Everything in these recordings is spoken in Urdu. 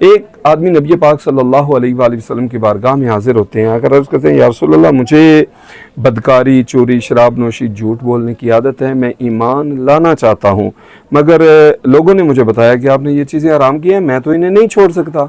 ایک آدمی نبی پاک صلی اللہ علیہ وآلہ وسلم کی بارگاہ میں حاضر ہوتے ہیں، اگر عرض کرتے ہیں یا رسول اللہ مجھے بدکاری، چوری، شراب نوشی، جھوٹ بولنے کی عادت ہے، میں ایمان لانا چاہتا ہوں، مگر لوگوں نے مجھے بتایا کہ آپ نے یہ چیزیں حرام کی ہیں، میں تو انہیں نہیں چھوڑ سکتا۔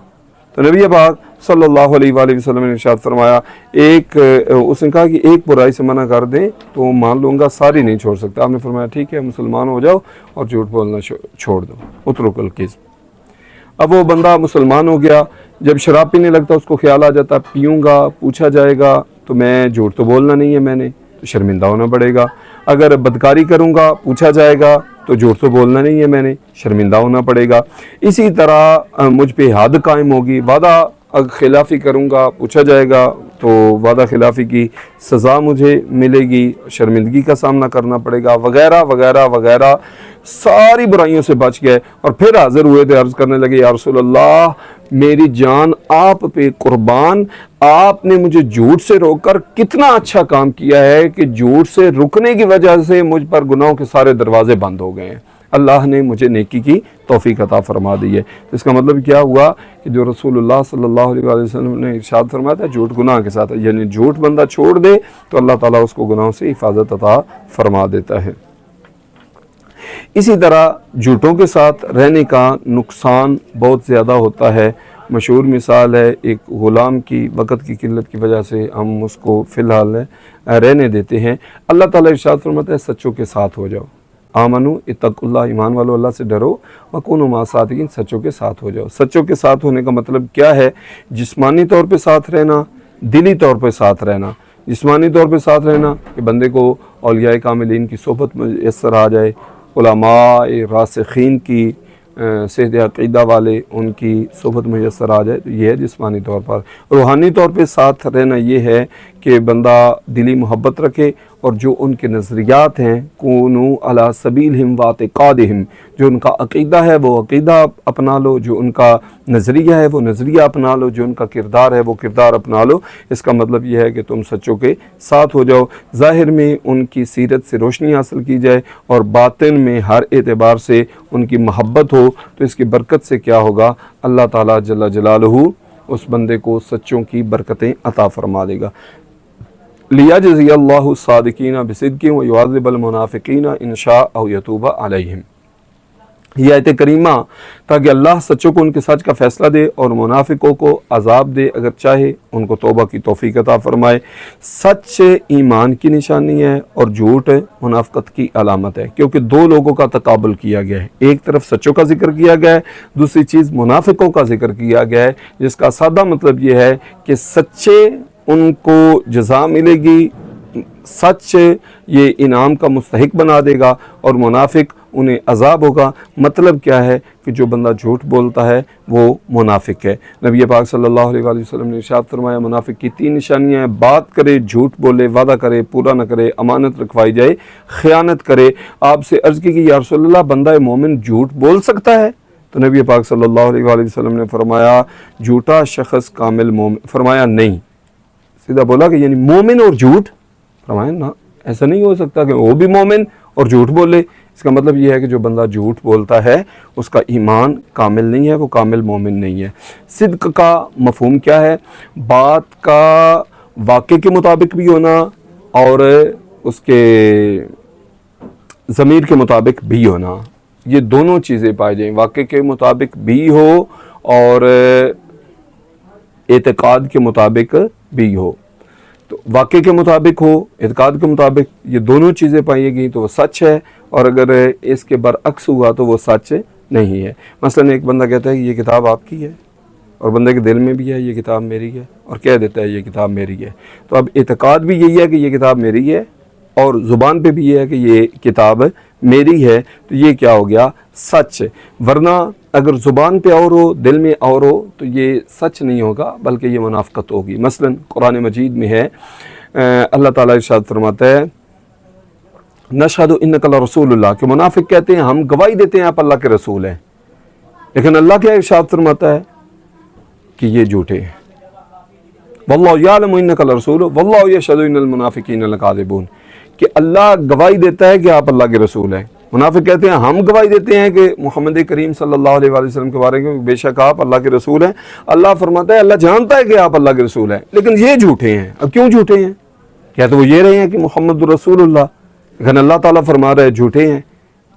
تو نبی پاک صلی اللہ علیہ وآلہ وسلم نے ارشاد فرمایا، اس نے کہا کہ ایک برائی سے منع کر دیں تو مان لوں گا، ساری نہیں چھوڑ سکتا۔ آپ نے فرمایا ٹھیک ہے، مسلمان ہو جاؤ اور جھوٹ بولنا چھوڑ دو، اترک الکذب۔ اب وہ بندہ مسلمان ہو گیا، جب شراب پینے لگتا اس کو خیال آ جاتا پیوں گا، پوچھا جائے گا تو میں جھوٹ تو بولنا نہیں ہے میں نے، تو شرمندہ ہونا پڑے گا۔ اگر بدکاری کروں گا، پوچھا جائے گا تو جھوٹ تو بولنا نہیں ہے میں نے، شرمندہ ہونا پڑے گا۔ اسی طرح مجھ پہ حد قائم ہوگی، وعدہ خلافی کروں گا، پوچھا جائے گا تو وعدہ خلافی کی سزا مجھے ملے گی، شرمندگی کا سامنا کرنا پڑے گا، وغیرہ وغیرہ وغیرہ، ساری برائیوں سے بچ گئے اور پھر حاضر ہوئے تھے، عرض کرنے لگے یا رسول اللہ میری جان آپ پہ قربان، آپ نے مجھے جھوٹ سے روک کر کتنا اچھا کام کیا ہے کہ جھوٹ سے رکنے کی وجہ سے مجھ پر گناہوں کے سارے دروازے بند ہو گئے ہیں، اللہ نے مجھے نیکی کی توفیق عطا فرما دی ہے۔ اس کا مطلب کیا ہوا کہ جو رسول اللہ صلی اللہ علیہ وآلہ وسلم نے ارشاد فرمایا تھا جھوٹ گناہ کے ساتھ ہے، یعنی جھوٹ بندہ چھوڑ دے تو اللہ تعالیٰ اس کو گناہوں سے حفاظت عطا فرما دیتا ہے۔ اسی طرح جھوٹوں کے ساتھ رہنے کا نقصان بہت زیادہ ہوتا ہے۔ مشہور مثال ہے ایک غلام کی، وقت کی قلت کی وجہ سے ہم اس کو فی الحال رہنے دیتے ہیں۔ اللہ تعالیٰ ارشاد فرماتا ہے سچوں کے ساتھ ہو جاؤ، آمنو اتقوا اللہ، ایمان والو اللہ سے ڈرو، وکونوا مع الصادقین، سچوں کے ساتھ ہو جاؤ۔ سچوں کے ساتھ ہونے کا مطلب کیا ہے؟ جسمانی طور پہ ساتھ رہنا، دلی طور پہ ساتھ رہنا۔ جسمانی طور پہ ساتھ رہنا کہ بندے کو اولیاء کاملین کی صحبت میسر آ جائے، علماء راسخین کی، صحت عقیدہ والے ان کی صحبت میسر آ جائے، تو یہ ہے جسمانی طور پر۔ روحانی طور پہ ساتھ رہنا یہ ہے کہ بندہ دلی محبت رکھے اور جو ان کے نظریات ہیں کونو علی سبیلہم واعتقادہم، جو ان کا عقیدہ ہے وہ عقیدہ اپنا لو، جو ان کا نظریہ ہے وہ نظریہ اپنا لو، جو ان کا کردار ہے وہ کردار اپنا لو۔ اس کا مطلب یہ ہے کہ تم سچوں کے ساتھ ہو جاؤ، ظاہر میں ان کی سیرت سے روشنی حاصل کی جائے اور باطن میں ہر اعتبار سے ان کی محبت ہو، تو اس کی برکت سے کیا ہوگا؟ اللہ تعالیٰ جل جلالہ اس بندے کو سچوں کی برکتیں عطا فرما دے گا۔ لیجزی اللہ الصادقین بصدقہم ویعذب المنافقین ان شاء او یتوب علیہم۔ یہ آیت کریمہ تاکہ اللہ سچوں کو ان کے سچ کا فیصلہ دے اور منافقوں کو عذاب دے اگر چاہے، ان کو توبہ کی توفیق عطا فرمائے۔ سچ ایمان کی نشانی ہے اور جھوٹ منافقت کی علامت ہے، کیونکہ دو لوگوں کا تقابل کیا گیا ہے، ایک طرف سچوں کا ذکر کیا گیا ہے، دوسری چیز منافقوں کا ذکر کیا گیا ہے، جس کا سادہ مطلب یہ ہے کہ سچے ان کو جزا ملے گی، سچ یہ انعام کا مستحق بنا دے گا اور منافق انہیں عذاب ہوگا۔ مطلب کیا ہے کہ جو بندہ جھوٹ بولتا ہے وہ منافق ہے۔ نبی پاک صلی اللہ علیہ وآلہ وسلم نے ارشاد فرمایا منافق کی 3 نشانیاں ہیں: بات کرے، جھوٹ بولے، وعدہ کرے، پورا نہ کرے، امانت رکھوائی جائے، خیانت کرے۔ آپ سے عرض کی کہ یا رسول اللہ بندہ مومن جھوٹ بول سکتا ہے؟ تو نبی پاک صلی اللہ علیہ وآلہ وسلم نے فرمایا جھوٹا شخص کامل مومن، فرمایا نہیں، سیدھا بولا کہ یعنی مومن اور جھوٹ، فرمایا نا ایسا نہیں ہو سکتا کہ وہ بھی مومن اور جھوٹ بولے۔ اس کا مطلب یہ ہے کہ جو بندہ جھوٹ بولتا ہے اس کا ایمان کامل نہیں ہے، وہ کامل مومن نہیں ہے۔ صدق کا مفہوم کیا ہے؟ بات کا واقع کے مطابق بھی ہونا اور اس کے ضمیر کے مطابق بھی ہونا، یہ دونوں چیزیں پائی جائیں، واقع کے مطابق بھی ہو اور اعتقاد کے مطابق بھی ہو۔ تو واقع کے مطابق ہو، اعتقاد کے مطابق، یہ دونوں چیزیں پائی گئی تو وہ سچ ہے، اور اگر اس کے برعکس ہوا تو وہ سچ نہیں ہے۔ مثلا ایک بندہ کہتا ہے کہ یہ کتاب آپ کی ہے، اور بندے کے دل میں بھی ہے یہ کتاب میری ہے، اور کہہ دیتا ہے یہ کتاب میری ہے، تو اب اعتقاد بھی یہی ہے کہ یہ کتاب میری ہے اور زبان پہ بھی یہ ہے کہ یہ کتاب میری ہے، تو یہ کیا ہو گیا؟ سچ۔ ورنہ اگر زبان پہ اور ہو، دل میں اور ہو، تو یہ سچ نہیں ہوگا بلکہ یہ منافقت ہوگی۔ مثلا قرآن مجید میں ہے، اللہ تعالیٰ ارشاد فرماتا ہے نشہد انک لرسول اللہ، کہ منافق کہتے ہیں ہم گواہی دیتے ہیں آپ اللہ کے رسول ہیں، لیکن اللہ کیا ارشاد فرماتا ہے کہ یہ جھوٹے ہیں۔ واللہ یعلم انک لرسول واللہ یشہد ان المنافقین لکاذبون، کہ اللہ گواہی دیتا ہے کہ آپ اللہ کے رسول ہیں، منافق کہتے ہیں ہم گواہی دیتے ہیں کہ محمد کریم صلی اللہ علیہ وآلہ وسلم کے بارے میں بے شک آپ اللہ کے رسول ہیں. اللہ فرماتا ہے اللہ جانتا ہے کہ آپ اللہ کے رسول ہیں، لیکن یہ جھوٹے ہیں. اب کیوں جھوٹے ہیں؟ کیا تو وہ یہ رہے ہیں کہ محمد رسول اللہ، لیکن اللہ تعالیٰ فرما رہے ہیں جھوٹے ہیں.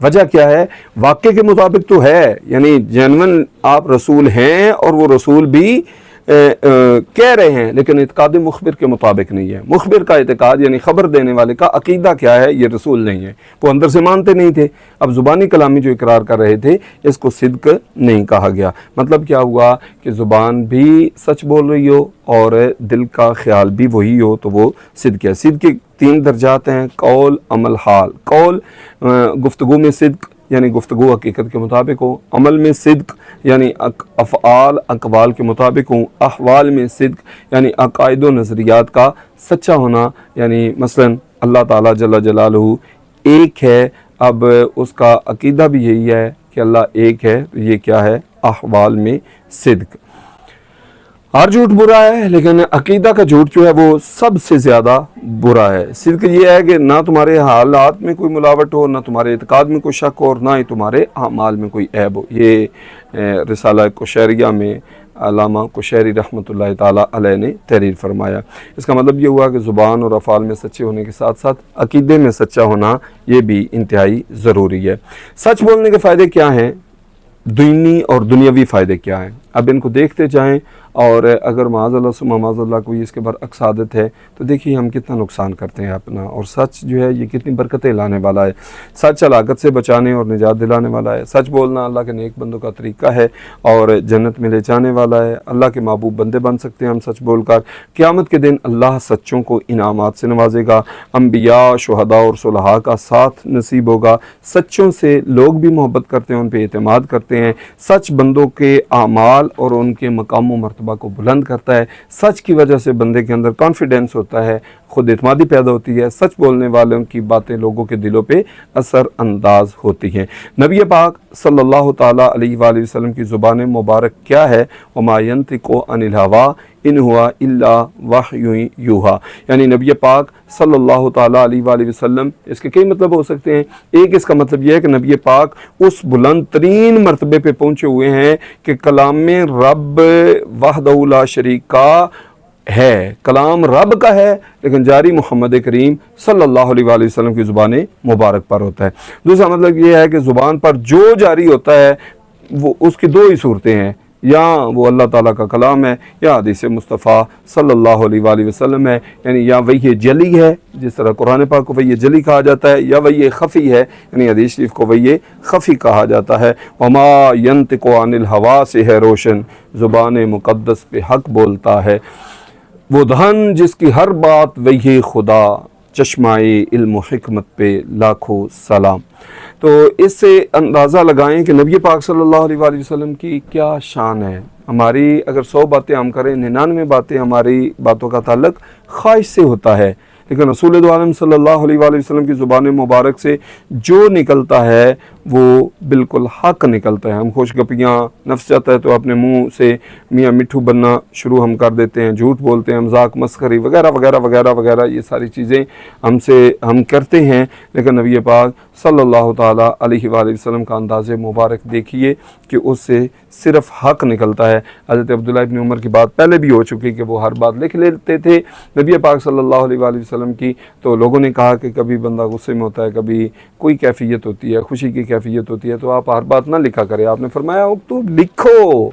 وجہ کیا ہے؟ واقعے کے مطابق تو ہے، یعنی جینون آپ رسول ہیں اور وہ رسول بھی کہہ رہے ہیں، لیکن اعتقاد مخبر کے مطابق نہیں ہے. مخبر کا اعتقاد یعنی خبر دینے والے کا عقیدہ کیا ہے؟ یہ رسول نہیں ہے. وہ اندر سے مانتے نہیں تھے. اب زبانی کلامی جو اقرار کر رہے تھے اس کو صدق نہیں کہا گیا. مطلب کیا ہوا کہ زبان بھی سچ بول رہی ہو اور دل کا خیال بھی وہی ہو تو وہ صدق ہے. صدق کے 3 درجات ہیں: قول، عمل، حال. قول گفتگو میں صدق یعنی گفتگو حقیقت کے مطابق ہو، عمل میں صدق یعنی افعال اقوال کے مطابق ہوں، احوال میں صدق یعنی عقائد و نظریات کا سچا ہونا، یعنی مثلا اللہ تعالیٰ جل جلالہ ایک ہے، اب اس کا عقیدہ بھی یہی ہے کہ اللہ ایک ہے، تو یہ کیا ہے؟ احوال میں صدق. ہر جھوٹ برا ہے، لیکن عقیدہ کا جھوٹ جو ہے وہ سب سے زیادہ برا ہے. صدق یہ ہے کہ نہ تمہارے حالات میں کوئی ملاوٹ ہو، نہ تمہارے اعتقاد میں کوئی شک ہو، اور نہ ہی تمہارے اعمال میں کوئی عیب ہو. یہ رسالہ قشیریہ میں علامہ قشیری رحمۃ اللہ تعالیٰ علیہ نے تحریر فرمایا. اس کا مطلب یہ ہوا کہ زبان اور افعال میں سچے ہونے کے ساتھ ساتھ عقیدے میں سچا ہونا یہ بھی انتہائی ضروری ہے. سچ بولنے کے فائدے کیا ہیں؟ دینی اور دنیاوی فائدے کیا ہیں؟ اب ان کو دیکھتے جائیں، اور اگر معاذ اللہ ثم معاذ اللہ کوئی اس کے برعکس عادت ہے تو دیکھیے ہم کتنا نقصان کرتے ہیں اپنا. اور سچ جو ہے یہ کتنی برکتیں لانے والا ہے. سچ ہلاکت سے بچانے اور نجات دلانے والا ہے. سچ بولنا اللہ کے نیک بندوں کا طریقہ ہے اور جنت میں لے جانے والا ہے. اللہ کے محبوب بندے بن سکتے ہیں ہم سچ بول کر. قیامت کے دن اللہ سچوں کو انعامات سے نوازے گا. انبیاء، شہداء اور صلحاء کا ساتھ نصیب ہوگا. سچوں سے لوگ بھی محبت کرتے ہیں، ان پہ اعتماد کرتے ہیں. سچ بندوں کے اعمال اور ان کے مقام و مرتبہ کو بلند کرتا ہے. سچ کی وجہ سے بندے کے اندر کانفیڈنس ہوتا ہے، خود اعتمادی پیدا ہوتی ہے. سچ بولنے والوں کی باتیں لوگوں کے دلوں پہ اثر انداز ہوتی ہیں. نبی پاک صلی اللہ تعالیٰ علیہ وآلہ وسلم کی زبان مبارک کیا ہے؟ وما ينطق عن الهوى ان ہوا الا وحی یوحی، یعنی نبی پاک صلی اللہ تعالیٰ علیہ وآلہ وسلم، اس کے کئی مطلب ہو سکتے ہیں. ایک اس کا مطلب یہ ہے کہ نبی پاک اس بلند ترین مرتبے پہ پہنچے ہوئے ہیں کہ کلام رب وحدہ لا شریک کا ہے، کلام رب کا ہے، لیکن جاری محمد کریم صلی اللہ علیہ وآلہ وسلم کی زبان مبارک پر ہوتا ہے. دوسرا مطلب یہ ہے کہ زبان پر جو جاری ہوتا ہے وہ اس کی 2 ہی صورتیں ہیں، یا وہ اللہ تعالیٰ کا کلام ہے یا حدیث مصطفیٰ صلی اللہ علیہ وآلہ وسلم ہے. یعنی یا وحی جلی ہے جس طرح قرآن پاک کو وحی جلی کہا جاتا ہے، یا وحی خفی ہے یعنی حدیث شریف کو وحی خفی کہا جاتا ہے. وما ينطق عن الهوى سے ہے روشن، زبان مقدس پہ حق بولتا ہے. وہ دہن جس کی ہر بات وحی خدا، چشمائے علم و حکمت پہ لاکھوں سلام. تو اس سے اندازہ لگائیں کہ نبی پاک صلی اللہ علیہ وآلہ وسلم کی کیا شان ہے. ہماری اگر 100 باتیں ہم کریں، 99 باتیں ہماری باتوں کا تعلق خواہش سے ہوتا ہے، لیکن رسول دو عالم صلی اللہ علیہ وآلہ وسلم کی زبان مبارک سے جو نکلتا ہے وہ بالکل حق نکلتا ہے. ہم خوش گپیاں نفس چاہتا ہے تو اپنے منہ سے میاں مٹھو بننا شروع ہم کر دیتے ہیں، جھوٹ بولتے ہیں، مذاق مسخری وغیرہ وغیرہ وغیرہ وغیرہ، یہ ساری چیزیں ہم کرتے ہیں. لیکن نبی پاک صلی اللہ تعالیٰ علیہ وآلہ وسلم کا انداز مبارک دیکھیے کہ اس سے صرف حق نکلتا ہے. حضرت عبداللہ ابن عمر کی بات پہلے بھی ہو چکی کہ وہ ہر بات لکھ لیتے تھے نبی پاک صلی اللہ علیہ وآلہ وسلم کی. تو لوگوں نے کہا کہ کبھی بندہ غصے میں ہوتا ہے، کبھی کوئی کیفیت ہوتی ہے، خوشی کی کیفیت ہوتی ہے، تو آپ ہر بات نہ لکھا کریں. آپ نے فرمایا اکتب، لکھو.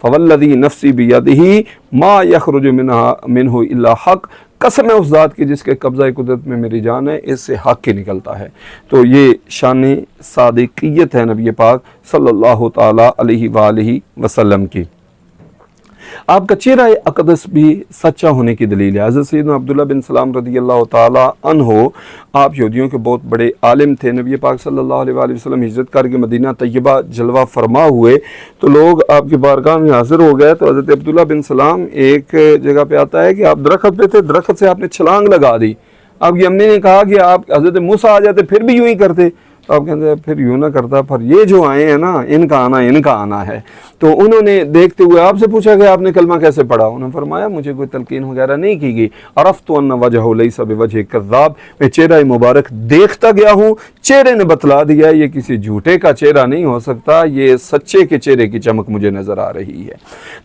فوالذی نفسی بیدہ ما یخرج منہ الا حق، قسم ہے اس ذات کی جس کے قبضہ قدرت میں میری جان ہے، اس سے حق ہی نکلتا ہے. تو یہ شان صادقیت ہے نبی پاک صلی اللہ تعالیٰ علیہ وآلہ وسلم کی. آپ کا چہرہ اقدس بھی سچا ہونے کی دلیل ہے. حضرت سیدنا عبداللہ بن سلام رضی اللہ تعالیٰ عنہ، آپ یہودیوں کے بہت بڑے عالم تھے. نبی پاک صلی اللہ علیہ وآلہ وسلم ہجرت کر کے مدینہ طیبہ جلوہ فرما ہوئے تو لوگ آپ کی بارگاہ میں حاضر ہو گئے. تو حضرت عبداللہ بن سلام ایک جگہ پہ آتا ہے کہ آپ درخت پہ تھے، درخت سے آپ نے چھلانگ لگا دی. آپ کی امی نے کہا کہ آپ حضرت موسیٰ آ جاتے پھر بھی یوں ہی کرتے. تو آپ کہتے ہیں پھر یوں نہ کرتا، پر یہ جو آئے ہیں نا ان کا آنا ہے۔ تو انہوں نے دیکھتے ہوئے آپ سے پوچھا کہ آپ نے کلمہ کیسے پڑھا؟ انہوں نے فرمایا مجھے کوئی تلقین وغیرہ نہیں کی گئی، عرفت ان وجہہ لیس بوجہ کذاب، میں چہرہ مبارک دیکھتا گیا ہوں، چہرے نے بتلا دیا یہ کسی جھوٹے کا چہرہ نہیں ہو سکتا، یہ سچے کے چہرے کی چمک مجھے نظر آ رہی ہے۔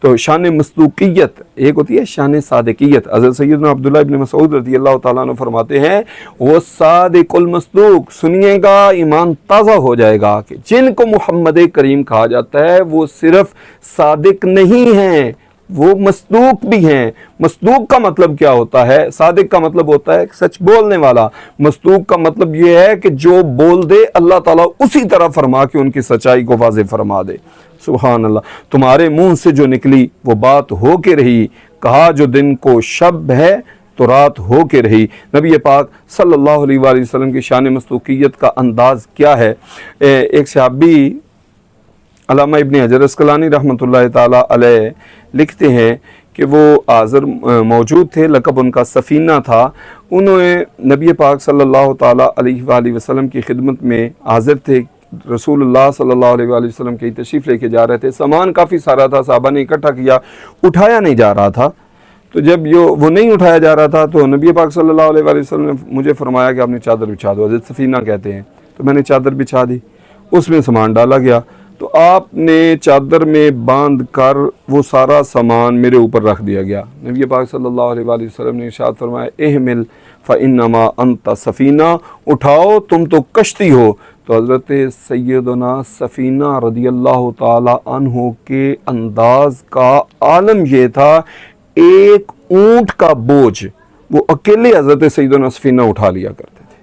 تو شان مصدوقیت ایک ہوتی ہے شان صادقیت۔ حضرت سیدنا عبداللہ ابن مسعود رضی اللہ تعالیٰ عنہ فرماتے ہیں وہ صادق المصدوق، سنیے گا ایمان تازہ ہو جائے گا کہ جن کو محمد کریم کہا جاتا ہے وہ صرف صادق نہیں ہیں، وہ مصدوق بھی ہیں۔ مصدوق کا مطلب کیا ہوتا ہے؟ صادق کا مطلب ہوتا ہے سچ بولنے والا، مصدوق کا مطلب یہ ہے کہ جو بول دے اللہ تعالیٰ اسی طرح فرما کے ان کی سچائی کو واضح فرما دے۔ سبحان اللہ، تمہارے منہ سے جو نکلی وہ بات ہو کے رہی، کہا جو دن کو شب ہے تو رات ہو کے رہی۔ نبی پاک صلی اللہ علیہ وآلہ وسلم کی شان مصدوقیت کا انداز کیا ہے؟ ایک صحابی علامہ ابن حجر اسقلانی رحمۃ اللہ تعالیٰ علیہ لکھتے ہیں کہ وہ حاضر موجود تھے، لقب ان کا سفینہ تھا۔ انہوں نے نبی پاک صلی اللہ تعالیٰ علیہ وآلہ وسلم کی خدمت میں حاضر تھے، رسول اللہ صلی اللہ علیہ وآلہ وسلم کی تشریف لے کے جا رہے تھے، سامان کافی سارا تھا، صحابہ نے اکٹھا کیا، اٹھایا نہیں جا رہا تھا۔ تو جب وہ نہیں اٹھایا جا رہا تھا تو نبی پاک صلی اللہ علیہ وآلہ وسلم نے مجھے فرمایا کہ آپ نے چادر بچھا دو، حضرت سفینہ کہتے ہیں، تو میں نے چادر بچھا دی، اس میں سامان ڈالا گیا، تو آپ نے چادر میں باندھ کر وہ سارا سامان میرے اوپر رکھ دیا گیا۔ نبی پاک صلی اللہ علیہ وآلہ وسلم نے ارشاد فرمایا احمل فإنما انت سفینہ، اٹھاؤ تم تو کشتی ہو۔ تو حضرت سیدنا سفینہ رضی اللہ تعالی عنہ کے انداز کا عالم یہ تھا، ایک اونٹ کا بوجھ وہ اکیلے حضرت سیدنا سفینہ اٹھا لیا کرتے تھے۔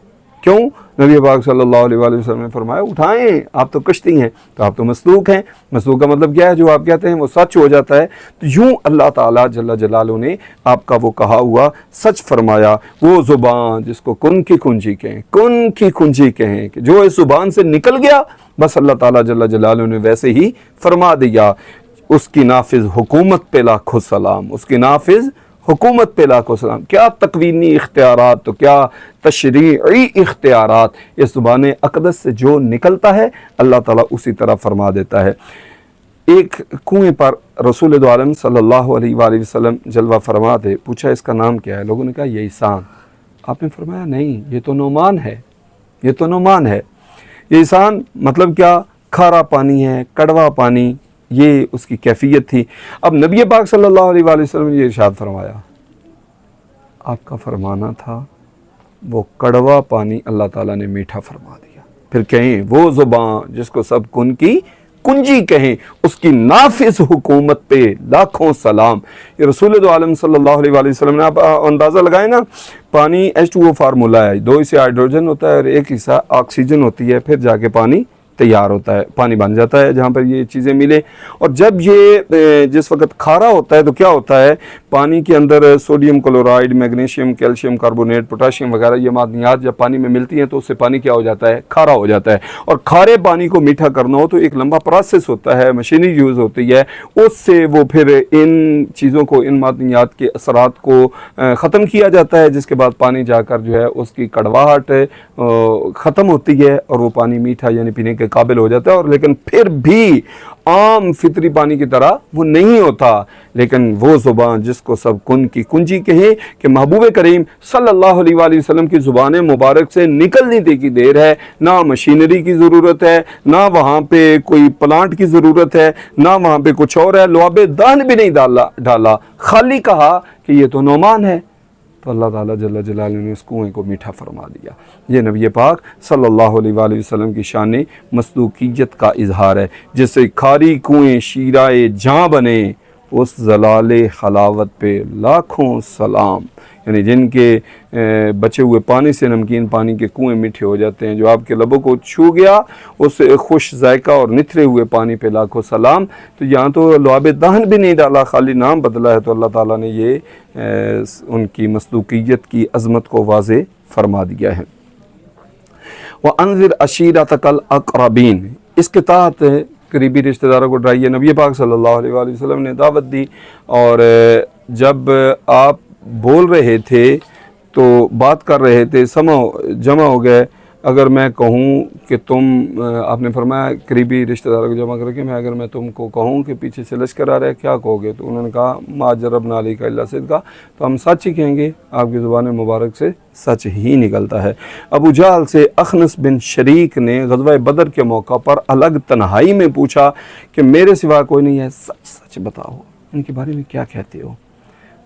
کیوں؟ نبی پاک صلی اللہ علیہ وآلہ وسلم نے فرمایا اٹھائیں، آپ تو کشتی ہیں، تو آپ تو مصدوق ہیں۔ مصدوق کا مطلب کیا ہے؟ جو آپ کہتے ہیں وہ سچ ہو جاتا ہے۔ تو یوں اللہ تعالیٰ جل جلالہ نے آپ کا وہ کہا ہوا سچ فرمایا۔ وہ زبان جس کو کن کی کنجی کہیں، کن کی کنجی کہیں، کہ جو اس زبان سے نکل گیا بس اللہ تعالیٰ جل جلالہ نے ویسے ہی فرما دیا۔ اس کی نافذ حکومت پہ لاکھوں سلام، اس کی نافذ حکومت پہ لاکھوں سلام۔ کیا تکوینی اختیارات، تو کیا تشریعی اختیارات، اس زبان اقدس سے جو نکلتا ہے اللہ تعالیٰ اسی طرح فرما دیتا ہے۔ ایک کنویں پر رسول دو عالم صلی اللہ علیہ وآلہ وسلم جلوہ فرما تھے، پوچھا اس کا نام کیا ہے؟ لوگوں نے کہا یہ احسان۔ آپ نے فرمایا نہیں، یہ تو نعمان ہے، یہ تو نعمان ہے۔ یہ احسان مطلب کیا؟ کھارا پانی ہے، کڑوا پانی، یہ اس کی کیفیت تھی۔ اب نبی پاک صلی اللہ علیہ وآلہ وسلم نے یہ ارشاد فرمایا، آپ کا فرمانا تھا وہ کڑوا پانی اللہ تعالیٰ نے میٹھا فرما دیا۔ پھر کہیں وہ زبان جس کو سب کن کی کنجی کہیں، اس کی نافذ حکومت پہ لاکھوں سلام۔ یہ رسول دو عالم صلی اللہ علیہ وآلہ وسلم نے، آپ اندازہ لگائیں نا، پانی H2O فارمولا ہے، 2 حصے ہائیڈروجن ہوتا ہے اور 1 حصہ آکسیجن ہوتی ہے، پھر جا کے پانی تیار ہوتا ہے، پانی بن جاتا ہے جہاں پر یہ چیزیں ملیں۔ اور جب یہ جس وقت کھارا ہوتا ہے تو کیا ہوتا ہے؟ پانی کے اندر sodium chloride, magnesium, calcium carbonate, potassium وغیرہ یہ معدنیات جب پانی میں ملتی ہیں تو اس سے پانی کیا ہو جاتا ہے؟ کھارا ہو جاتا ہے۔ اور کھارے پانی کو میٹھا کرنا ہو تو ایک لمبا پروسیس ہوتا ہے، مشینری یوز ہوتی ہے، اس سے وہ پھر ان چیزوں کو، ان معدنیات کے اثرات کو ختم کیا جاتا ہے، جس کے بعد پانی جا کر جو ہے اس کی کڑواہٹ ختم ہوتی ہے اور وہ پانی میٹھا یعنی پینے کے قابل ہو جاتا ہے۔ اور لیکن پھر بھی عام فطری پانی کی طرح وہ نہیں ہوتا۔ لیکن وہ زبان جس کو سب کن کی کنجی کہیں، کہ محبوب کریم صلی اللہ علیہ وآلہ وسلم کی زبان مبارک سے نکلنے کی دیر ہے، نہ مشینری کی ضرورت ہے، نہ وہاں پہ کوئی پلانٹ کی ضرورت ہے، نہ وہاں پہ کچھ اور ہے، لعاب دہن بھی نہیں ڈالا، خالی کہا کہ یہ تو نعمان ہے، تو اللہ تعالیٰ جل جلالہ نے اس کنویں کو میٹھا فرما دیا۔ یہ نبی پاک صلی اللہ علیہ وآلہ وسلم کی شان مصدوقیت کا اظہار ہے۔ جس سے کھاری کنویں شیرائے جاں بنے، اس زلال حلاوت پہ لاکھوں سلام۔ یعنی جن کے بچے ہوئے پانی سے نمکین پانی کے کنویں میٹھے ہو جاتے ہیں، جو آپ کے لبوں کو چھو گیا اس خوش ذائقہ اور نتھرے ہوئے پانی پہ لاکھوں سلام۔ تو یہاں تو لعاب دہن بھی نہیں ڈالا، خالی نام بدلا ہے، تو اللہ تعالیٰ نے یہ ان کی مصدوقیت کی عظمت کو واضح فرما دیا ہے۔ وَأَنذِرْ عَشِيرَتَكَ الْأَقْرَبِينَ، اس کے تحت قریبی رشتہ داروں کو ڈرائیے۔ نبی پاک صلی اللہ علیہ وآلہ وسلم نے دعوت دی، اور جب آپ بول رہے تھے تو بات کر رہے تھے، جمع ہو گئے اگر میں کہوں کہ تم آپ نے فرمایا قریبی رشتہ داروں کو جمع کر کے اگر میں تم کو کہوں کہ پیچھے سے لشکر آ رہا ہے کیا کہو گے؟ تو انہوں نے کہا ما جربنا علیک الا صدقا، تو ہم سچ ہی کہیں گے، آپ کی زبان مبارک سے سچ ہی نکلتا ہے۔ ابو جہل سے اخنس بن شریک نے غزوہ بدر کے موقع پر الگ تنہائی میں پوچھا کہ میرے سوا کوئی نہیں ہے، سچ سچ بتاؤ ان کے بارے میں کیا کہتے ہو؟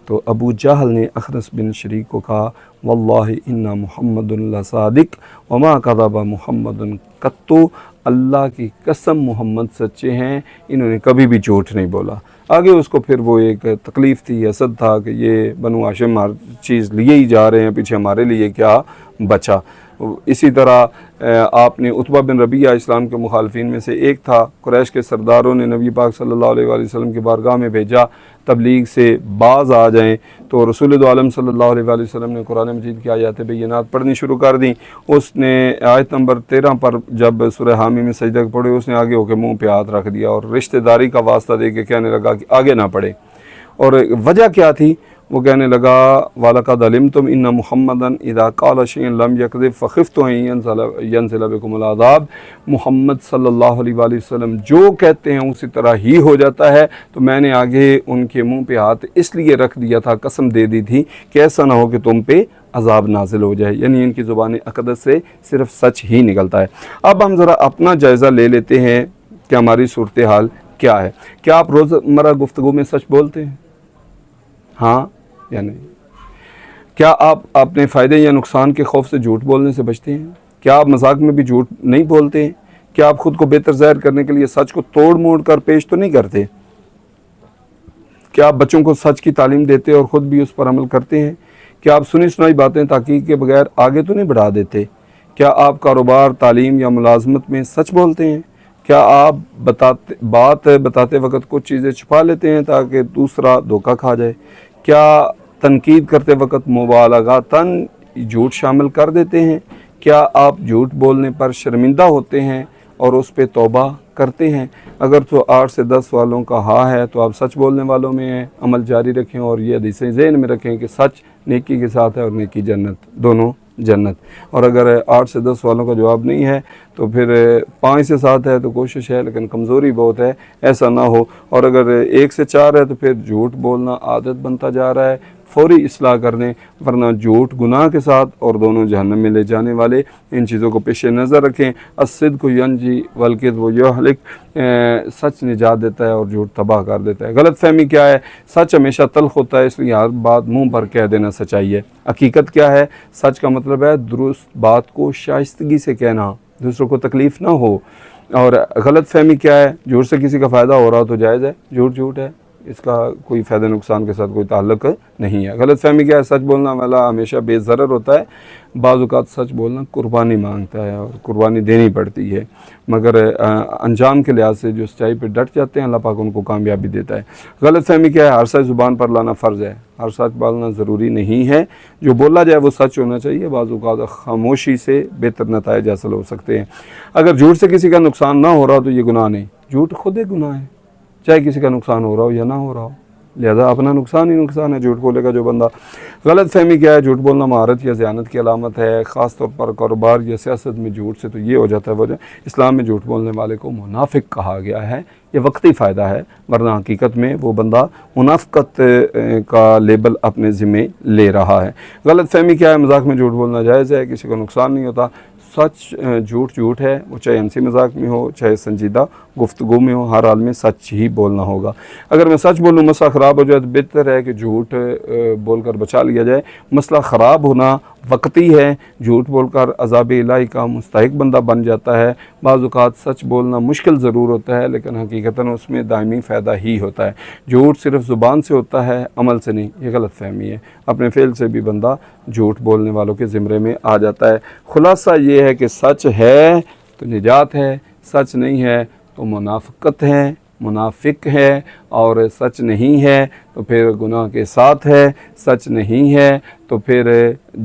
تو ابو جہل نے اخنس بن شریک کو کہا واللہ ان محمد لصادق وما کذب محمد قط، اللہ کی قسم محمد سچے ہیں، انہوں نے کبھی بھی جھوٹ نہیں بولا۔ آگے اس کو پھر وہ ایک تکلیف تھی، حسد تھا کہ یہ بنو ہاشم ہر چیز لیے ہی جا رہے ہیں، پیچھے ہمارے لیے کیا بچا۔ اسی طرح آپ نے عتبہ بن ربیعہ اسلام کے مخالفین میں سے ایک تھا، قریش کے سرداروں نے نبی پاک صلی اللہ علیہ وآلہ وسلم کی بارگاہ میں بھیجا تبلیغ سے باز آ جائیں، تو رسول دو عالم صلی اللہ علیہ وآلہ وسلم نے قرآن مجید کی آیات بینات پڑھنی شروع کر دیں۔ اس نے آیت نمبر 13 پر جب سورہ حامی میں سجدہ پڑھے، اس نے آگے ہو کے منہ پہ ہاتھ رکھ دیا اور رشتہ داری کا واسطہ دے کے کہنے لگا کہ آگے نہ پڑھے۔ اور وجہ کیا تھی؟ وہ کہنے لگا وَلَقَدْ عَلِمْتُمْ إِنَّ مُحَمَّدًا إِذَا قَالَ شَيْئًا لَمْ يَكْذِبْ فَخِفْتُ أَن يَنزِلَ بِكُمُ الْعَذَابُ، محمد صلی اللہ علیہ وآلہ وسلم جو کہتے ہیں اسی طرح ہی ہو جاتا ہے، تو میں نے آگے ان کے منہ پہ ہاتھ اس لیے رکھ دیا تھا، قسم دے دی تھی کہ ایسا نہ ہو کہ تم پہ عذاب نازل ہو جائے، یعنی ان کی زبان اقدس سے صرف سچ ہی نکلتا ہے۔ اب ہم ذرا اپنا جائزہ لے لیتے ہیں کہ ہماری صورتحال کیا ہے۔ کیا آپ روزمرہ گفتگو میں سچ بولتے ہیں؟ ہاں یا نہیں؟ کیا آپ اپنے فائدے یا نقصان کے خوف سے جھوٹ بولنے سے بچتے ہیں؟ کیا آپ مذاق میں بھی جھوٹ نہیں بولتے ہیں؟ کیا آپ خود کو بہتر ظاہر کرنے کے لیے سچ کو توڑ موڑ کر پیش تو نہیں کرتے؟ کیا آپ بچوں کو سچ کی تعلیم دیتے اور خود بھی اس پر عمل کرتے ہیں؟ کیا آپ سنی سنائی باتیں تحقیق کے بغیر آگے تو نہیں بڑھا دیتے؟ کیا آپ کاروبار، تعلیم یا ملازمت میں سچ بولتے ہیں؟ کیا آپ بات بتاتے وقت کچھ چیزیں چھپا لیتے ہیں تاکہ دوسرا دھوکہ کھا جائے؟ کیا تنقید کرتے وقت مبالغاتاً جھوٹ شامل کر دیتے ہیں؟ کیا آپ جھوٹ بولنے پر شرمندہ ہوتے ہیں اور اس پہ توبہ کرتے ہیں؟ اگر تو 8 سے 10 والوں کا ہاں ہے تو آپ سچ بولنے والوں میں ہیں۔ عمل جاری رکھیں اور یہ حدیثیں ذہن میں رکھیں کہ سچ نیکی کے ساتھ ہے اور نیکی جنت، دونوں جنت۔ اور اگر 8 سے 10 والوں کا جواب نہیں ہے تو پھر 5 سے 7 ہے تو کوشش ہے لیکن کمزوری بہت ہے، ایسا نہ ہو۔ اور اگر 1 سے 4 ہے تو پھر جھوٹ بولنا عادت بنتا جا رہا ہے، فوری اصلاح کر دیں، ورنہ جھوٹ گناہ کے ساتھ اور دونوں جہنم میں لے جانے والے۔ ان چیزوں کو پیش نظر رکھیں۔ الصدق ینجی والکذب یہلک، سچ نجات دیتا ہے اور جھوٹ تباہ کر دیتا ہے۔ غلط فہمی کیا ہے؟ سچ ہمیشہ تلخ ہوتا ہے، اس لیے ہر بات منہ پر کہہ دینا سچائی ہے۔ حقیقت کیا ہے؟ سچ کا مطلب ہے درست بات کو شائستگی سے کہنا، دوسروں کو تکلیف نہ ہو۔ اور غلط فہمی کیا ہے؟ جھوٹ سے کسی کا فائدہ ہو رہا ہو تو جائز ہے، جھوٹ جھوٹ ہے، اس کا کوئی فائدہ نقصان کے ساتھ کوئی تعلق نہیں ہے۔ غلط فہمی کیا ہے؟ سچ بولنا والا ہمیشہ بے ضرر ہوتا ہے، بعض اوقات سچ بولنا قربانی مانگتا ہے اور قربانی دینی پڑتی ہے، مگر انجام کے لحاظ سے جو سچائی پہ ڈٹ جاتے ہیں اللہ پاک ان کو کامیابی دیتا ہے۔ غلط فہمی کیا ہے؟ ہر سچ زبان پر لانا فرض ہے، ہر سچ بولنا ضروری نہیں ہے، جو بولا جائے وہ سچ ہونا چاہیے۔ بعض اوقات خاموشی سے بہتر نتائج حاصل ہو سکتے ہیں۔ اگر جھوٹ سے کسی کا نقصان نہ ہو رہا تو یہ گناہ نہیں، جھوٹ خود ایک گناہ ہے، چاہے کسی کا نقصان ہو رہا ہو یا نہ ہو رہا ہو، لہذا اپنا نقصان ہی نقصان ہے جھوٹ بولے گا جو بندہ۔ غلط فہمی کیا ہے؟ جھوٹ بولنا مہارت یا ذہانت کی علامت ہے، خاص طور پر کاروبار یا سیاست میں جھوٹ سے تو یہ ہو جاتا ہے وجہ۔ اسلام میں جھوٹ بولنے والے کو منافق کہا گیا ہے، یہ وقتی فائدہ ہے، ورنہ حقیقت میں وہ بندہ منافقت کا لیبل اپنے ذمہ لے رہا ہے۔ غلط فہمی کیا ہے؟ مذاق میں جھوٹ بولنا جائز ہے، کسی کو نقصان نہیں ہوتا۔ سچ جھوٹ جھوٹ ہے، وہ چاہے ہنسی مذاق میں ہو چاہے سنجیدہ گفتگو میں ہو، ہر حال میں سچ ہی بولنا ہوگا۔ اگر میں سچ بولوں مسئلہ خراب ہو جائے تو بہتر ہے کہ جھوٹ بول کر بچا لیا جائے۔ مسئلہ خراب ہونا وقتی ہے، جھوٹ بول کر عذاب الہی کا مستحق بندہ بن جاتا ہے۔ بعض اوقات سچ بولنا مشکل ضرور ہوتا ہے لیکن حقیقتاً اس میں دائمی فائدہ ہی ہوتا ہے۔ جھوٹ صرف زبان سے ہوتا ہے، عمل سے نہیں، یہ غلط فہمی ہے۔ اپنے فعل سے بھی بندہ جھوٹ بولنے والوں کے زمرے میں آ جاتا ہے۔ خلاصہ یہ ہے کہ سچ ہے تو نجات ہے، سچ نہیں ہے تو منافقت ہے، منافق ہے، اور سچ نہیں ہے تو پھر گناہ کے ساتھ ہے، سچ نہیں ہے تو پھر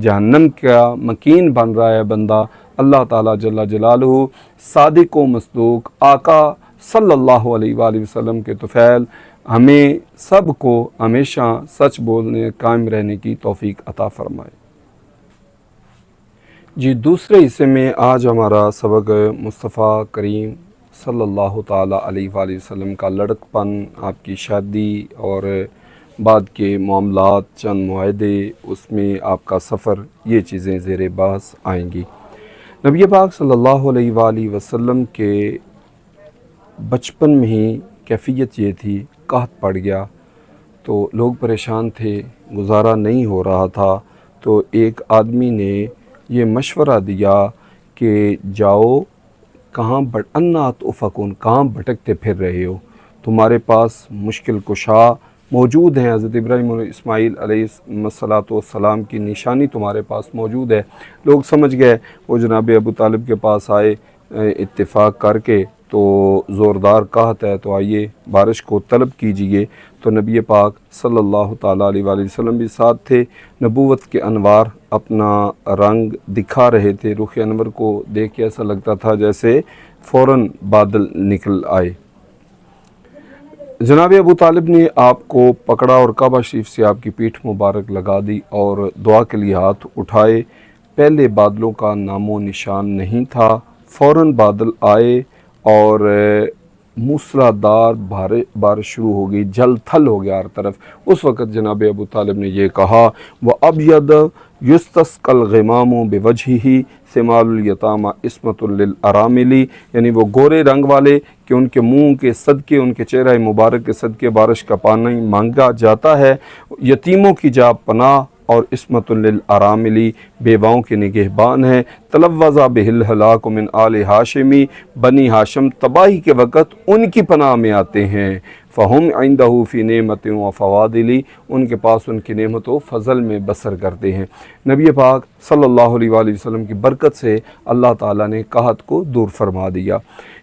جہنم کا مکین بن رہا ہے بندہ۔ اللہ تعالیٰ جل جلالہ صادق و مصدوق آقا صلی اللہ علیہ وآلہ وسلم کے طفیل ہمیں سب کو ہمیشہ سچ بولنے قائم رہنے کی توفیق عطا فرمائے۔ جی دوسرے حصے میں آج ہمارا سبق مصطفیٰ کریم صلی اللہ تعالیٰ علیہ وآلہ وسلم کا لڑکپن، آپ کی شادی اور بعد کے معاملات، چند معاہدے، اس میں آپ کا سفر، یہ چیزیں زیر بحث آئیں گی۔ نبی پاک صلی اللہ علیہ وآلہ وسلم کے بچپن میں ہی کیفیت یہ تھی، قحط پڑ گیا تو لوگ پریشان تھے، گزارا نہیں ہو رہا تھا، تو ایک آدمی نے یہ مشورہ دیا کہ جاؤ، کہاں انات افکون، کہاں بھٹکتے پھر رہے ہو، تمہارے پاس مشکل کشا موجود ہیں، حضرت ابراہیم اور اسماعیل علیہ السلام کی نشانی تمہارے پاس موجود ہے۔ لوگ سمجھ گئے، وہ جناب ابو طالب کے پاس آئے اتفاق کر کے، تو زوردار قحط ہے تو آئیے بارش کو طلب کیجئے۔ تو نبی پاک صلی اللہ تعالیٰ علیہ وآلہ وسلم بھی ساتھ تھے، نبوت کے انوار اپنا رنگ دکھا رہے تھے، رخ انور کو دیکھ کے ایسا لگتا تھا جیسے فوراً بادل نکل آئے۔ جناب ابو طالب نے آپ کو پکڑا اور کعبہ شریف سے آپ کی پیٹھ مبارک لگا دی اور دعا کے لیے ہاتھ اٹھائے۔ پہلے بادلوں کا نام و نشان نہیں تھا، فوراً بادل آئے اور موسلادھار بارش شروع ہو گئی، جل تھل ہو گیا ہر طرف۔ اس وقت جناب ابو طالب نے یہ کہا، وَأَبْيَضَ يُسْتَسْقَى الْغِمَامُ بِوَجْهِهِ ثِمَالُ الْيَتَامَى عِصْمَةٌ لِلْأَرَامِلِ، یعنی وہ گورے رنگ والے کہ ان کے منہ کے صدقے، ان کے چہرہ مبارک کے صدقے بارش کا پانی مانگا جاتا ہے، یتیموں کی جا پناہ اور عصمت للاراملی، بیواؤں کے نگہبان ہے۔ تلوذا بہ الہلاک من آل ہاشمی، بنی ہاشم تباہی کے وقت ان کی پناہ میں آتے ہیں۔ فہم عندہ فی نعمت و فوادلی، ان کے پاس ان کی نعمت و فضل میں بسر کرتے ہیں۔ نبی پاک صلی اللہ علیہ وآلہ وسلم کی برکت سے اللہ تعالیٰ نے قحط کو دور فرما دیا۔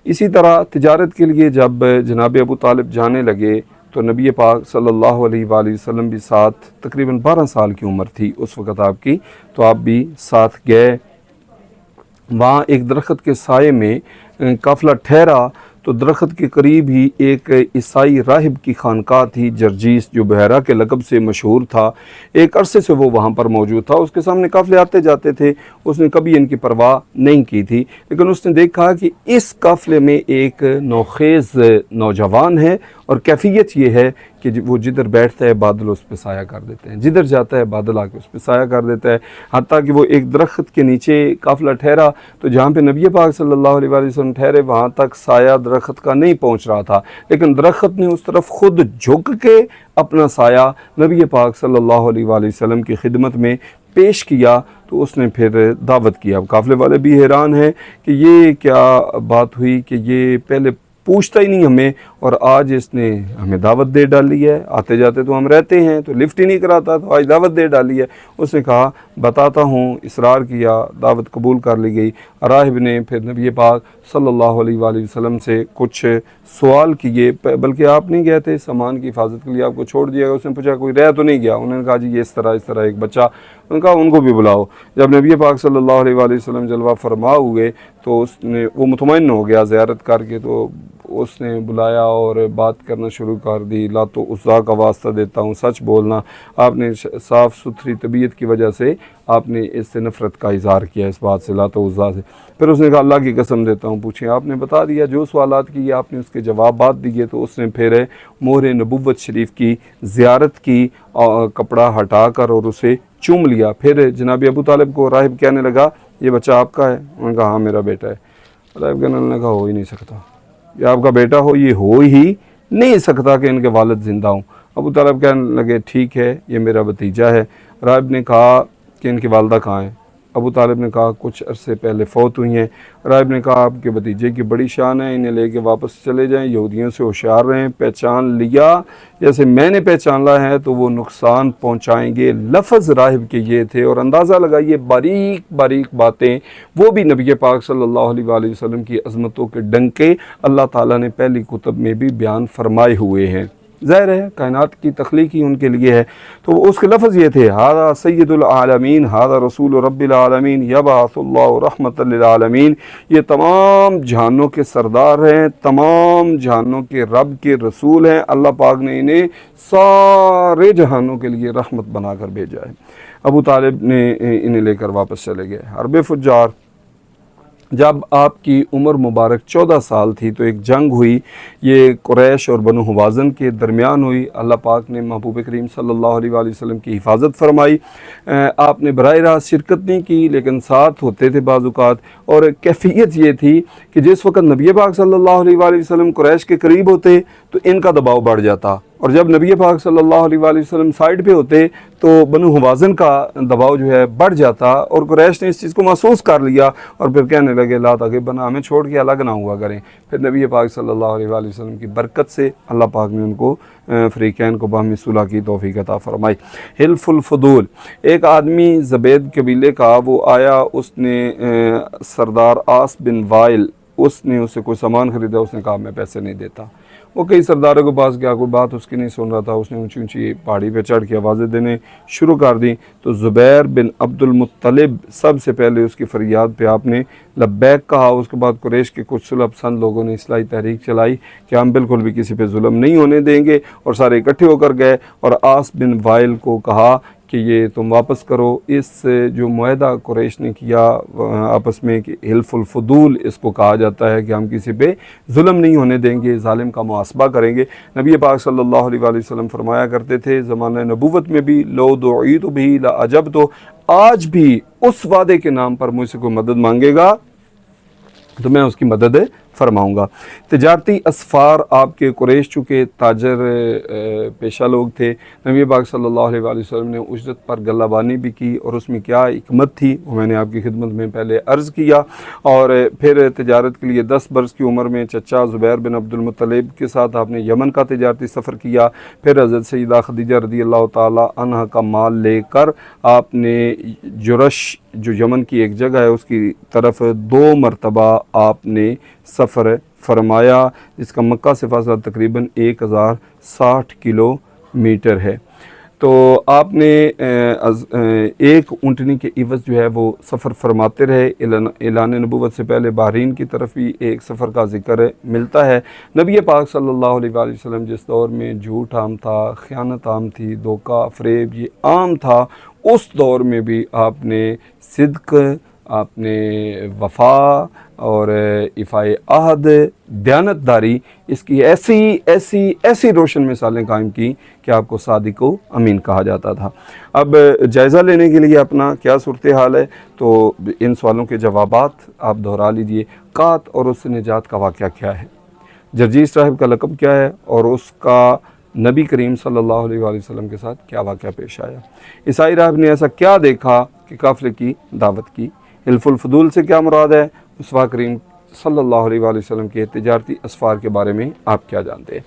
اسی طرح تجارت کے لیے جب جناب ابو طالب جانے لگے تو نبی پاک صلی اللہ علیہ وآلہ وسلم بھی ساتھ، تقریباً 12 سال کی عمر تھی اس وقت آپ کی، تو آپ بھی ساتھ گئے۔ وہاں ایک درخت کے سائے میں قافلہ ٹھہرا تو درخت کے قریب ہی ایک عیسائی راہب کی خانقاہ تھی، جرجیس، جو بحیرہ کے لقب سے مشہور تھا۔ ایک عرصے سے وہ وہاں پر موجود تھا، اس کے سامنے قافلے آتے جاتے تھے، اس نے کبھی ان کی پرواہ نہیں کی تھی، لیکن اس نے دیکھا کہ اس قافلے میں ایک نوخیز نوجوان ہے اور کیفیت یہ ہے کہ وہ جدھر بیٹھتا ہے بادل اس پہ سایہ کر دیتے ہیں، جدھر جاتا ہے بادل آ کے اس پہ سایہ کر دیتا ہے۔ حتیٰ کہ وہ ایک درخت کے نیچے قافلہ ٹھہرا تو جہاں پہ نبی پاک صلی اللہ علیہ وآلہ وسلم ٹھہرے وہاں تک سایہ درخت کا نہیں پہنچ رہا تھا، لیکن درخت نے اس طرف خود جھک کے اپنا سایہ نبی پاک صلی اللہ علیہ وآلہ وسلم کی خدمت میں پیش کیا۔ تو اس نے پھر دعوت کیا۔ اب قافلے والے بھی حیران ہیں کہ یہ کیا بات ہوئی کہ یہ پہلے پوچھتا ہی نہیں ہمیں اور آج اس نے ہمیں دعوت دے ڈالی ہے، آتے جاتے تو ہم رہتے ہیں تو لفٹ ہی نہیں کراتا، تو آج دعوت دے ڈالی ہے۔ اس نے کہا بتاتا ہوں، اصرار کیا، دعوت قبول کر لی گئی۔ راہب نے پھر نبی پاک صلی اللہ علیہ وآلہ وسلم سے کچھ سوال کیے، بلکہ آپ نہیں گئے تھے، سامان کی حفاظت کے لیے آپ کو چھوڑ دیا گیا۔ اس نے پوچھا کوئی رہ تو نہیں گیا؟ انہوں نے کہا جی یہ اس طرح ایک بچہ، انہوں نے کہا ان کو بھی بلاؤ۔ جب نبی پاک صلی اللہ علیہ وآلہ وسلم جلوہ فرما ہوئے تو اس نے وہ مطمئن ہو گیا زیارت کر کے، تو اس نے بلایا اور بات کرنا شروع کر دی۔ لات و عزیٰ کا واسطہ دیتا ہوں، سچ بولنا۔ آپ نے صاف ستھری طبیعت کی وجہ سے آپ نے اس سے نفرت کا اظہار کیا، اس بات سے، لات و عزیٰ سے۔ پھر اس نے کہا اللہ کی قسم دیتا ہوں، پوچھیں۔ آپ نے بتا دیا جو سوالات کیے، آپ نے اس کے جوابات دیے، تو اس نے پھر مہر نبوت شریف کی زیارت کی، کپڑا ہٹا کر اور اسے چوم لیا۔ پھر جناب ابو طالب کو راہب کہنے لگا یہ بچہ آپ کا ہے؟ انہوں نے کہا ہاں میرا بیٹا ہے۔ راہب کہنے لگا ہو ہی نہیں سکتا، یہ آپ کا بیٹا ہو، یہ ہو ہی نہیں سکتا کہ ان کے والد زندہ ہوں۔ ابو طالب کہنے لگے ٹھیک ہے یہ میرا بھتیجا ہے۔ راہب نے کہا کہ ان کی والدہ کہاں ہیں؟ ابو طالب نے کہا کچھ عرصے پہلے فوت ہوئی ہیں۔ راہب نے کہا آپ کے بھتیجے کی بڑی شان ہے، انہیں لے کے واپس چلے جائیں، یہودیوں سے ہوشیار رہیں، پہچان لیا جیسے میں نے پہچانا ہے تو وہ نقصان پہنچائیں گے۔ لفظ راہب کے یہ تھے، اور اندازہ لگائیے باریک باریک باتیں، وہ بھی نبی پاک صلی اللہ علیہ وآلہ وسلم کی عظمتوں کے ڈنکے اللہ تعالیٰ نے پہلی کتب میں بھی بیان فرمائے ہوئے ہیں۔ ظاہر ہے کائنات کی تخلیق ہی ان کے لیے ہے۔ تو اس کے لفظ یہ تھے، ھذا سید العالمین ھذا رسول رب العالمین یبعث اللہ رحمۃ للعالمین، یہ تمام جہانوں کے سردار ہیں، تمام جہانوں کے رب کے رسول ہیں، اللہ پاک نے انہیں سارے جہانوں کے لیے رحمت بنا کر بھیجا ہے۔ ابو طالب نے انہیں لے کر واپس چلے گئے۔ حرب فجار، جب آپ کی عمر مبارک 14 سال تھی تو ایک جنگ ہوئی، یہ قریش اور بنو حوازن کے درمیان ہوئی۔ اللہ پاک نے محبوب کریم صلی اللہ علیہ وآلہ وسلم کی حفاظت فرمائی۔ آپ نے براہ راست شرکت نہیں کی لیکن ساتھ ہوتے تھے بعض اوقات، اور کیفیت یہ تھی کہ جس وقت نبی پاک صلی اللہ علیہ وآلہ وسلم قریش کے قریب ہوتے تو ان کا دباؤ بڑھ جاتا، اور جب نبی پاک صلی اللہ علیہ وآلہ وسلم سائڈ پہ ہوتے تو بنو حوازن کا دباؤ جو ہے بڑھ جاتا، اور قریش نے اس چیز کو محسوس کر لیا اور پھر کہنے لگے لا تغبنا، ہمیں چھوڑ کے الگ نہ ہوا کریں۔ پھر نبی پاک صلی اللہ علیہ وآلہ وسلم کی برکت سے اللہ پاک نے ان کو فریقین کو باہمی صلح کی توفیق عطا فرمائی۔ حلف الفضول، ایک آدمی زبید قبیلے کا، وہ آیا، اس نے سردار عاص بن وائل، اس نے اس سے کوئی سامان خریدا، اس نے کہا میں پیسے نہیں دیتا۔ وہ کئی سرداروں کے پاس گیا، کوئی بات اس کی نہیں سن رہا تھا، اس نے اونچی اونچی پہاڑی پہ چڑھ کے آوازیں دینے شروع کر دیں، تو زبیر بن عبد المطلب سب سے پہلے اس کی فریاد پہ آپ نے لبیک کہا۔ اس کے بعد قریش کے کچھ صلح پسند لوگوں نے اصلاحی تحریک چلائی کہ ہم بالکل بھی کسی پہ ظلم نہیں ہونے دیں گے، اور سارے اکٹھے ہو کر گئے اور عاص بن وائل کو کہا کہ یہ تم واپس کرو۔ اس جو معاہدہ قریش نے کیا آپس میں کہ حلف الفضول اس کو کہا جاتا ہے کہ ہم کسی پہ ظلم نہیں ہونے دیں گے، ظالم کا محاسبہ کریں گے۔ نبی پاک صلی اللہ علیہ وآلہ وسلم فرمایا کرتے تھے زمانہ نبوت میں بھی، لو دعیت بھی لعجبت، تو آج بھی اس وعدے کے نام پر مجھ سے کوئی مدد مانگے گا تو میں اس کی مدد فرماؤں گا۔ تجارتی اسفار، آپ کے قریش چونکہ تاجر پیشہ لوگ تھے، نبی پاک صلی اللہ علیہ وآلہ وسلم نے اجرت پر گلہ بانی بھی کی، اور اس میں کیا حکمت تھی وہ میں نے آپ کی خدمت میں پہلے عرض کیا۔ اور پھر تجارت کے لیے 10 برس کی عمر میں چچا زبیر بن عبد المطلب کے ساتھ آپ نے یمن کا تجارتی سفر کیا۔ پھر حضرت سیدہ خدیجہ رضی اللہ تعالی عنہ کا مال لے کر آپ نے جرش جو یمن کی ایک جگہ ہے اس کی طرف 2 مرتبہ آپ نے سفر فرمایا، جس کا مکہ سے فاصلہ تقریباً 1060 کلومیٹر ہے۔ تو آپ نے ایک اونٹنی کے عوض جو ہے وہ سفر فرماتے رہے۔ اعلان نبوت سے پہلے بحرین کی طرف بھی ایک سفر کا ذکر ملتا ہے۔ نبی پاک صلی اللہ علیہ وآلہ وسلم جس دور میں جھوٹ عام تھا، خیانت عام تھی، دھوکہ فریب یہ عام تھا، اس دور میں بھی آپ نے صدق، آپ نے وفا اور ایفائے عہد، دیانتداری، اس کی ایسی روشن مثالیں قائم کی کہ آپ کو صادق و امین کہا جاتا تھا۔ اب جائزہ لینے کے لیے اپنا کیا صورتحال ہے، تو ان سوالوں کے جوابات آپ دہرا لیجئے۔ قات اور اس سے نجات کا واقعہ کیا ہے، جرجیس راہب کا لقب کیا ہے، اور اس کا نبی کریم صلی اللہ علیہ وآلہ وسلم کے ساتھ کیا واقعہ پیش آیا۔ عیسائی راہب نے ایسا کیا دیکھا کہ قافلے کی دعوت کی۔ حلف الفضول سے کیا مراد ہے، مصطفیٰ کریم صلی اللہ علیہ وآلہ وسلم کے تجارتی اسفار کے بارے میں آپ کیا جانتے ہیں۔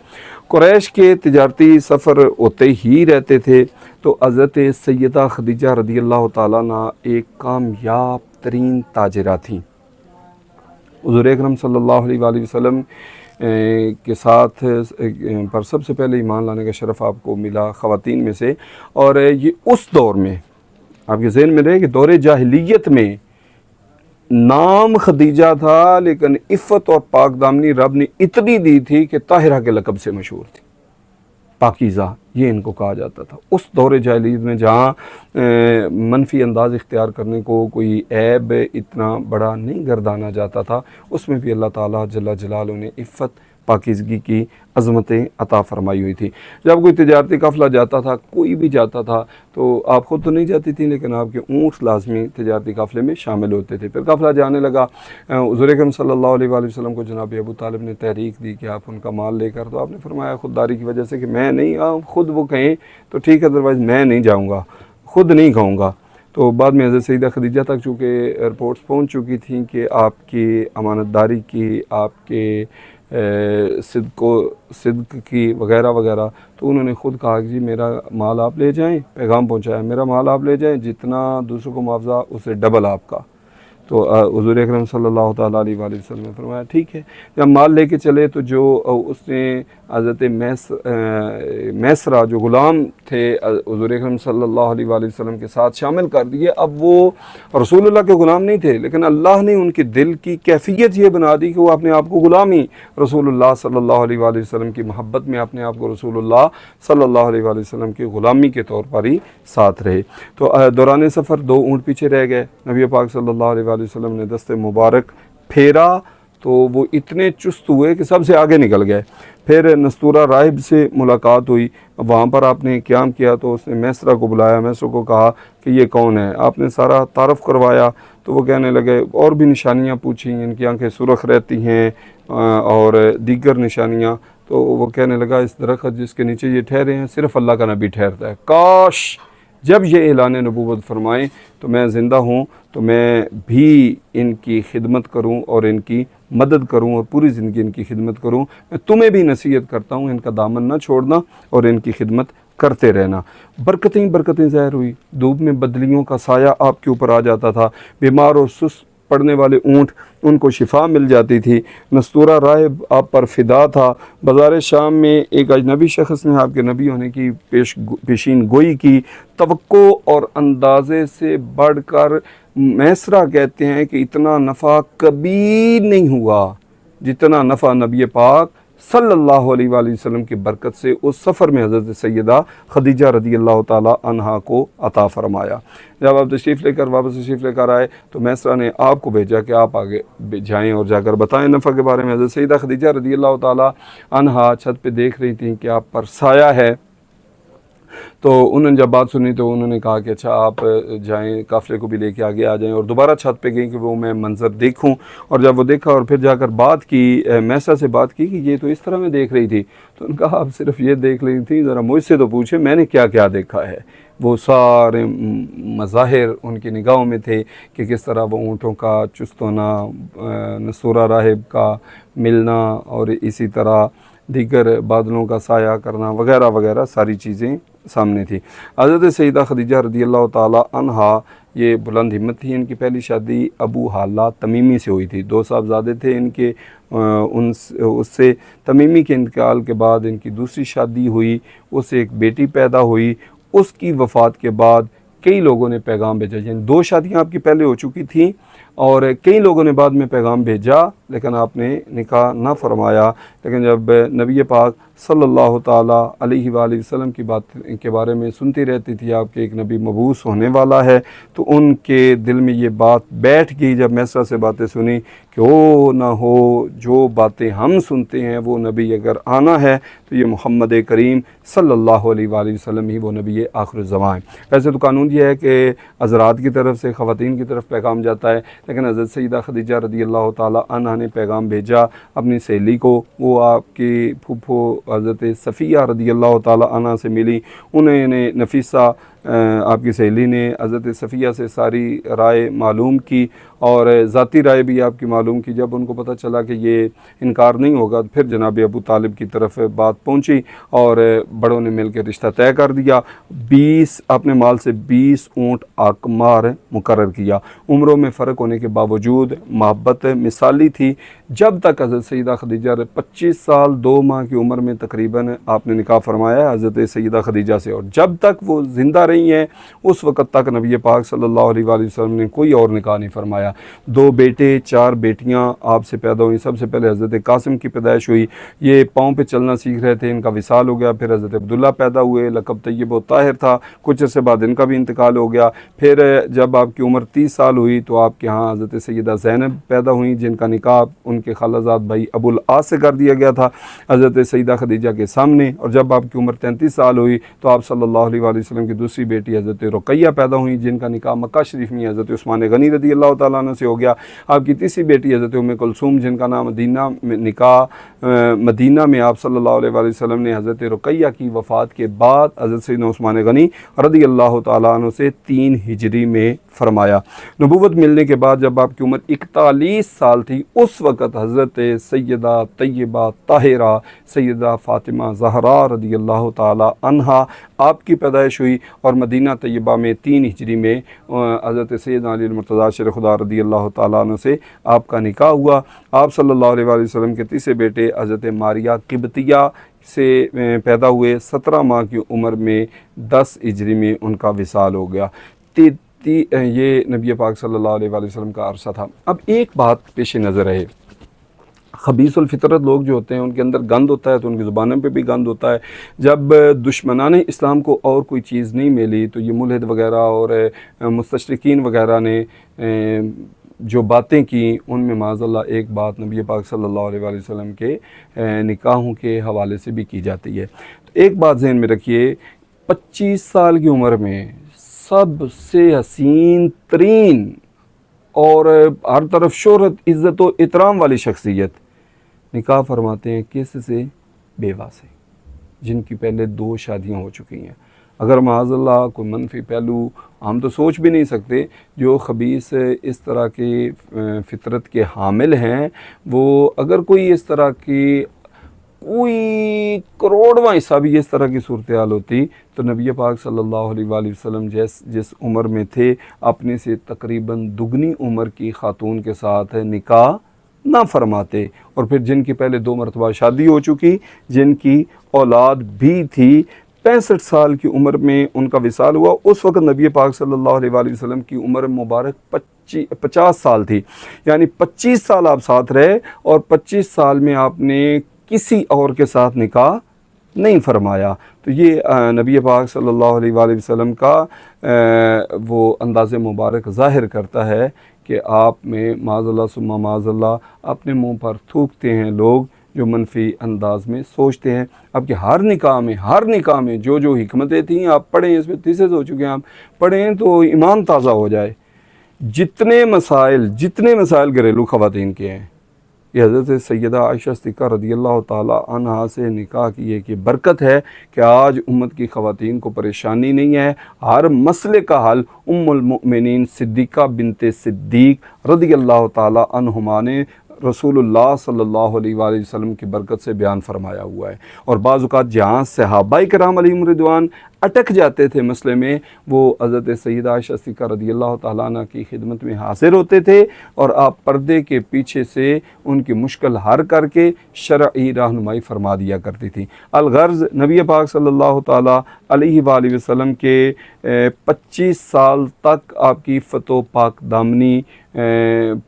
قریش کے تجارتی سفر ہوتے ہی رہتے تھے، تو حضرت سیدہ خدیجہ رضی اللہ تعالیٰ عنہ ایک کامیاب ترین تاجرہ تھیں۔ حضور اکرم صلی اللہ علیہ وآلہ وسلم کے ساتھ پر سب سے پہلے ایمان لانے کا شرف آپ کو ملا خواتین میں سے، اور یہ اس دور میں آپ کے ذہن میں رہے کہ دور جاہلیت میں نام خدیجہ تھا لیکن عفت اور پاک دامنی رب نے اتنی دی تھی کہ طاہرہ کے لقب سے مشہور تھی، پاکیزہ یہ ان کو کہا جاتا تھا۔ اس دور جاہلیت میں جہاں منفی انداز اختیار کرنے کو کوئی عیب اتنا بڑا نہیں گردانا جاتا تھا، اس میں بھی اللہ تعالیٰ جل جلالہ نے عفت پاکیزگی کی عظمتیں عطا فرمائی ہوئی تھی۔ جب کوئی تجارتی قافلہ جاتا تھا، کوئی بھی جاتا تھا، تو آپ خود تو نہیں جاتی تھیں لیکن آپ کے اونٹ لازمی تجارتی قافلے میں شامل ہوتے تھے۔ پھر قافلہ جانے لگا، حضور اکرم صلی اللہ علیہ وآلہ وسلم کو جناب ابو طالب نے تحریک دی کہ آپ ان کا مال لے کر، تو آپ نے فرمایا خودداری کی وجہ سے کہ میں نہیں آؤں، خود وہ کہیں تو ٹھیک ہے، ادروائز میں نہیں جاؤں گا، خود نہیں کہوں گا۔ تو بعد میں حضرت سیدہ خدیجہ تک چونکہ رپورٹس پہنچ چکی تھیں کہ آپ کی امانت داری کی، آپ کے صدق کی وغیرہ وغیرہ، تو انہوں نے خود کہا کہ جی میرا مال آپ لے جائیں، پیغام پہنچایا میرا مال آپ لے جائیں، جتنا دوسروں کو معاوضہ اسے ڈبل آپ کا۔ تو حضور اکرم صلی اللہ تعالیٰ علیہ وآلہ وسلم نے فرمایا ٹھیک ہے، جب مال لے کے چلے تو جو اس نے حضرت میسرہ جو غلام تھے حضور اکرم صلی اللہ علیہ وآلہ وسلم کے ساتھ شامل کر دیے۔ اب وہ رسول اللہ کے غلام نہیں تھے، لیکن اللہ نے ان کے دل کی کیفیت یہ بنا دی کہ وہ اپنے آپ کو غلامی رسول اللہ صلی اللہ علیہ وآلہ وسلم کی محبت میں اپنے آپ کو رسول اللہ صلی اللہ علیہ وآلہ وسلم کی غلامی کے طور پر ہی ساتھ رہے۔ تو دوران سفر 2 اونٹ پیچھے رہ گئے، نبی پاک صلی اللہ علیہ وآلہ وسلم نے دست مبارک پھیرا تو وہ اتنے چست ہوئے کہ سب سے آگے نکل گئے۔ پھر نستورہ راہب سے ملاقات ہوئی، وہاں پر آپ نے قیام کیا تو اس نے میسرہ کو بلایا، میسرہ کو کہا کہ یہ کون ہے، آپ نے سارا تعارف کروایا تو وہ کہنے لگے، اور بھی نشانیاں پوچھیں، ان کی آنکھیں سرخ رہتی ہیں اور دیگر نشانیاں، تو وہ کہنے لگا اس درخت جس کے نیچے یہ ٹھہرے ہیں صرف اللہ کا نبی ٹھہرتا ہے، کاش جب یہ اعلان نبوت فرمائیں تو میں زندہ ہوں تو میں بھی ان کی خدمت کروں اور ان کی مدد کروں اور پوری زندگی ان کی خدمت کروں۔ میں تمہیں بھی نصیحت کرتا ہوں ان کا دامن نہ چھوڑنا اور ان کی خدمت کرتے رہنا۔ برکتیں ظاہر ہوئی، دھوپ میں بدلیوں کا سایہ آپ کے اوپر آ جاتا تھا، بیمار اور سست پڑنے والے اونٹ ان کو شفا مل جاتی تھی، نستورہ راہب آپ پر فدا تھا، بازار شام میں ایک اجنبی شخص نے آپ کے نبی ہونے کی پیشین گوئی کی، توقع اور اندازے سے بڑھ کر میسرہ کہتے ہیں کہ اتنا نفع کبھی نہیں ہوا جتنا نفع نبی پاک صلی اللہ علیہ وآلہ وسلم کی برکت سے اس سفر میں حضرت سیدہ خدیجہ رضی اللہ تعالی عنہا کو عطا فرمایا۔ جب آپ واپس تشریف لے کر آئے تو میسرہ نے آپ کو بھیجا کہ آپ آگے جائیں اور جا کر بتائیں نفع کے بارے میں۔ حضرت سیدہ خدیجہ رضی اللہ تعالی عنہا چھت پہ دیکھ رہی تھیں کہ آپ پر سایہ ہے، تو انہوں نے جب بات سنی تو انہوں نے کہا کہ اچھا آپ جائیں، قافلے کو بھی لے کے آگے آ جائیں، اور دوبارہ چھت پہ گئیں کہ وہ میں منظر دیکھوں، اور جب وہ دیکھا اور پھر جا کر بات کی، میسرہ سے بات کی کہ یہ تو اس طرح میں دیکھ رہی تھی، تو ان کہا آپ صرف یہ دیکھ رہی تھی، ذرا مجھ سے تو پوچھیں میں نے کیا کیا دیکھا ہے۔ وہ سارے مظاہر ان کی نگاہوں میں تھے کہ کس طرح وہ اونٹوں کا چست ہونا، نستورہ راہب کا ملنا، اور اسی طرح دیگر بادلوں کا سایہ کرنا وغیرہ وغیرہ ساری چیزیں سامنے تھی۔ حضرت سیدہ خدیجہ رضی اللہ تعالی عنہا یہ بلند ہمت تھی، ان کی پہلی شادی ابو حالہ تمیمی سے ہوئی تھی، 2 صاحبزادے تھے ان کے، اس سے تمیمی کے انتقال کے بعد ان کی دوسری شادی ہوئی، اس سے ایک بیٹی پیدا ہوئی۔ اس کی وفات کے بعد کئی لوگوں نے پیغام بھیجا، یعنی 2 شادیاں آپ کی پہلے ہو چکی تھیں اور کئی لوگوں نے بعد میں پیغام بھیجا لیکن آپ نے نکاح نہ فرمایا۔ لیکن جب نبی پاک صلی اللہ تعالیٰ علیہ وآلہ وسلم کی بات کے بارے میں سنتی رہتی تھی، آپ کے ایک نبی مبعوث ہونے والا ہے، تو ان کے دل میں یہ بات بیٹھ گئی جب میسرہ سے باتیں سنی کہ او نہ ہو جو باتیں ہم سنتے ہیں وہ نبی اگر آنا ہے تو یہ محمد کریم صلی اللہ علیہ وآلہ وسلم ہی وہ نبی آخر الزمان ہے۔ ویسے تو قانون یہ ہے کہ حضرات کی طرف سے خواتین کی طرف پیغام جاتا ہے، لیکن حضرت سیدہ خدیجہ رضی اللہ تعالی عنہا نے پیغام بھیجا اپنی سہیلی کو، وہ آپ کی پھوپھو حضرت صفیہ رضی اللہ تعالی عنہا سے ملی، انہوں نے نفیسہ آپ کی سہیلی نے حضرت صفیہ سے ساری رائے معلوم کی اور ذاتی رائے بھی آپ کی معلوم کی۔ جب ان کو پتہ چلا کہ یہ انکار نہیں ہوگا تو پھر جناب ابو طالب کی طرف بات پہنچی اور بڑوں نے مل کے رشتہ طے کر دیا۔ 20 اپنے مال سے 20 اونٹ آکمار مقرر کیا۔ عمروں میں فرق ہونے کے باوجود محبت مثالی تھی۔ جب تک حضرت سیدہ خدیجہ 25 سال 2 ماہ کی عمر میں تقریباً آپ نے نکاح فرمایا حضرت سیدہ خدیجہ سے، اور جب تک وہ زندہ رہی ہیں اس وقت تک نبی پاک صلی اللہ علیہ وآلہ وسلم نے کوئی اور نکاح نہیں فرمایا۔ 2 بیٹے 4 بیٹیاں آپ سے پیدا ہوئیں۔ سب سے پہلے حضرت قاسم کی پیدائش ہوئی، یہ پاؤں پہ چلنا سیکھ رہے تھے، ان کا وصال ہو گیا۔ پھر حضرت عبداللہ پیدا ہوئے، لقب طیب و طاہر تھا، کچھ عرصے بعد ان کا بھی انتقال ہو گیا۔ پھر جب آپ کی عمر 30 سال ہوئی تو آپ کے ہاں حضرت سیدہ زینب پیدا ہوئیں، جن کا نکاح ان کے خالہ زاد بھائی ابو العاص سے کر دیا گیا تھا حضرت سیدہ خدیجہ کے سامنے۔ اور جب آپ کی عمر 33 سال ہوئی تو آپ صلی اللہ علیہ وآلہ وسلم کی دوسری بیٹی حضرت رقیہ پیدا ہوئیں، جن کا نکاح مکہ شریف میں حضرت عثمان غنی رضی اللہ تعالیٰ عنہ سے ہو گیا۔ آپ کی تیسری بیٹی حضرت ام کلثوم، جن کا نام مدینہ میں آپ صلی اللہ علیہ وآلہ وسلم نے حضرت رقیہ کی وفات کے بعد حضرت سیدنا عثمان غنی رضی اللہ تعالیٰ عنہ سے 3 ہجری میں فرمایا۔ نبوت ملنے کے بعد جب آپ کی عمر 41 سال تھی اس وقت حضرت سیدہ طیبہ طاہرہ سیدہ فاطمہ زہرا رضی اللہ تعالی عنہا آپ کی پیدائش ہوئی اور مدینہ طیبہ میں 3 ہجری میں حضرت سیدنا علی المرتضیٰ شیر خدا رضی اللہ تعالیٰ عنہ سے آپ کا نکاح ہوا۔ آپ صلی اللہ علیہ وآلہ وسلم کے تیسرے بیٹے حضرت ماریہ قبطیہ سے پیدا ہوئے۔ 17 ماہ کی عمر میں 10 ہجری میں ان کا وصال ہو گیا۔ یہ نبی پاک صلی اللہ علیہ وآلہ وسلم کا عرصہ تھا۔ اب ایک بات پیش نظر ہے، خبیث الفطرت لوگ جو ہوتے ہیں ان کے اندر گند ہوتا ہے تو ان کی زبانوں پہ بھی گند ہوتا ہے۔ جب دشمنان اسلام کو اور کوئی چیز نہیں ملی تو یہ ملحد وغیرہ اور مستشرقین وغیرہ نے جو باتیں کی ان میں معاذ اللہ ایک بات نبی پاک صلی اللہ علیہ وآلہ وسلم کے نکاحوں کے حوالے سے بھی کی جاتی ہے۔ تو ایک بات ذہن میں رکھیے، 25 سال کی عمر میں سب سے حسین ترین اور ہر طرف شہرت، عزت و احترام والی شخصیت نکاح فرماتے ہیں کس سے؟ بیوہ سے، جن کی پہلے 2 شادیاں ہو چکی ہیں۔ اگر معاذ اللہ کوئی منفی پہلو ہم تو سوچ بھی نہیں سکتے، جو خبیث اس طرح کی فطرت کے حامل ہیں وہ اگر کوئی اس طرح کی کوئی کروڑواں حصہ بھی اس طرح کی صورتحال ہوتی تو نبی پاک صلی اللہ علیہ وآلہ وسلم جس عمر میں تھے اپنے سے تقریباً دگنی عمر کی خاتون کے ساتھ نکاح نہ فرماتے، اور پھر جن کی پہلے 2 مرتبہ شادی ہو چکی، جن کی اولاد بھی تھی، 65 سال کی عمر میں ان کا وصال ہوا۔ اس وقت نبی پاک صلی اللہ علیہ وآلہ وسلم کی عمر مبارک 50 سال تھی، یعنی 25 سال آپ ساتھ رہے اور 25 سال میں آپ نے کسی اور کے ساتھ نکاح نہیں فرمایا۔ تو یہ نبی پاک صلی اللہ علیہ وآلہ وسلم کا وہ انداز مبارک ظاہر کرتا ہے کہ آپ میں معاذ اللہ ثم معاذ اللہ اپنے منہ پر تھوکتے ہیں لوگ جو منفی انداز میں سوچتے ہیں۔ اب کہ ہر نکاح میں جو حکمتیں تھیں آپ پڑھیں، اس میں تھیسس ہو چکے ہیں، آپ پڑھیں تو ایمان تازہ ہو جائے۔ جتنے مسائل گھریلو خواتین کے ہیں، یہ حضرت سیدہ عائشہ صدیقہ رضی اللہ تعالی عنہا سے نکاح کی ایک برکت ہے کہ آج امت کی خواتین کو پریشانی نہیں ہے، ہر مسئلے کا حل ام المؤمنین صدیقہ بنت صدیق رضی اللہ تعالی عنہما نے رسول اللہ صلی اللہ علیہ وآلہ وسلم کی برکت سے بیان فرمایا ہوا ہے۔ اور بعض اوقات جہاں صحابہ کرام علیہم رضوان اٹک جاتے تھے مسئلے میں، وہ حضرت سیدہ عائشہ صدیقہ رضی اللہ تعالیٰ عنہ کی خدمت میں حاضر ہوتے تھے اور آپ پردے کے پیچھے سے ان کی مشکل حل کر کے شرعی رہنمائی فرما دیا کرتی تھی۔ الغرض نبی پاک صلی اللہ تعالیٰ علیہ وآلہ وسلم کے 25 سال تک آپ کی فتح و پاک دامنی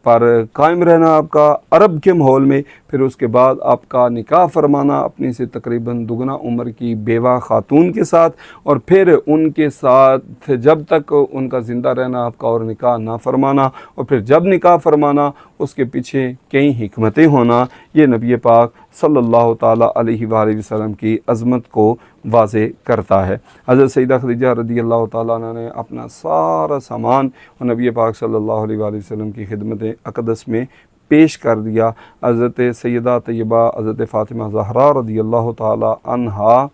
پر قائم رہنا آپ کا عرب کے ماحول میں، پھر اس کے بعد آپ کا نکاح فرمانا اپنی سے تقریباً دگنا عمر کی بیوہ خاتون کے ساتھ، اور پھر ان کے ساتھ جب تک ان کا زندہ رہنا آپ کا اور نکاح نہ فرمانا، اور پھر جب نکاح فرمانا اس کے پیچھے کئی حکمتیں ہونا، یہ نبی پاک صلی اللہ تعالیٰ علیہ وآلہ وسلم کی عظمت کو واضح کرتا ہے۔ حضرت سیدہ خدیجہ رضی اللہ تعالیٰ عنہ نے اپنا سارا سامان نبی پاک صلی اللہ علیہ وآلہ وسلم کی خدمت اقدس میں پیش کر دیا۔ حضرت سیدہ طیبہ حضرت فاطمہ زہرا رضی اللہ تعالیٰ عنہا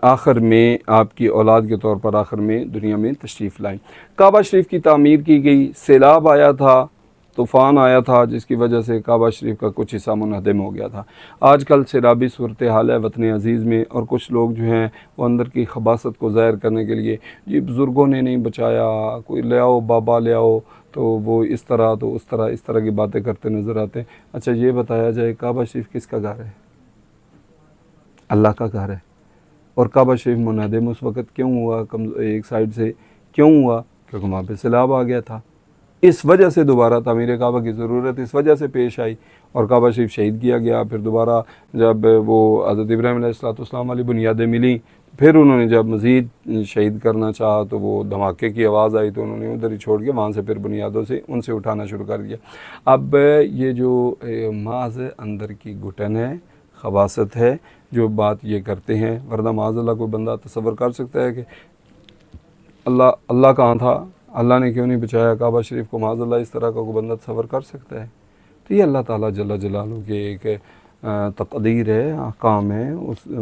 آخر میں آپ کی اولاد کے طور پر آخر میں دنیا میں تشریف لائیں۔ کعبہ شریف کی تعمیر کی گئی، سیلاب آیا تھا، طوفان آیا تھا جس کی وجہ سے کعبہ شریف کا کچھ حصہ منہدم ہو گیا تھا۔ آج کل سیلابی صورتحال ہے وطن عزیز میں، اور کچھ لوگ جو ہیں وہ اندر کی خباثت کو ظاہر کرنے کے لیے جی بزرگوں نے نہیں بچایا، کوئی لے آؤ بابا لے آؤ، تو وہ اس طرح تو اس طرح کی باتیں کرتے نظر آتے ہیں۔ اچھا یہ بتایا جائے کعبہ شریف کس کا گھر ہے؟ اللہ کا گھر ہے۔ اور کعبہ شریف منہدم اس وقت کیوں ہوا؟ ایک سائڈ سے کیوں ہوا؟ کیونکہ وہاں پہ سیلاب آ گیا تھا، اس وجہ سے دوبارہ تعمیر کعبہ کی ضرورت اس وجہ سے پیش آئی اور کعبہ شریف شہید کیا گیا۔ پھر دوبارہ جب وہ حضرت ابراہیم علیہ السلام والی بنیادیں ملیں، پھر انہوں نے جب مزید شہید کرنا چاہا تو وہ دھماکے کی آواز آئی تو انہوں نے ادھر ہی چھوڑ کے وہاں سے پھر بنیادوں سے ان سے اٹھانا شروع کر دیا۔ اب یہ جو محض اندر کی گھٹن ہے، خباثت ہے، جو بات یہ کرتے ہیں، ورنہ معاذ اللہ کوئی بندہ تصور کر سکتا ہے کہ اللہ کہاں تھا، اللہ نے کیوں نہیں بچایا کعبہ شریف کو؟ معاذ اللہ اس طرح کا کوئی بندہ تصور کر سکتا ہے؟ تو یہ اللہ تعالیٰ جل جلالہ کے ایک تقدیر ہے، احکام ہے،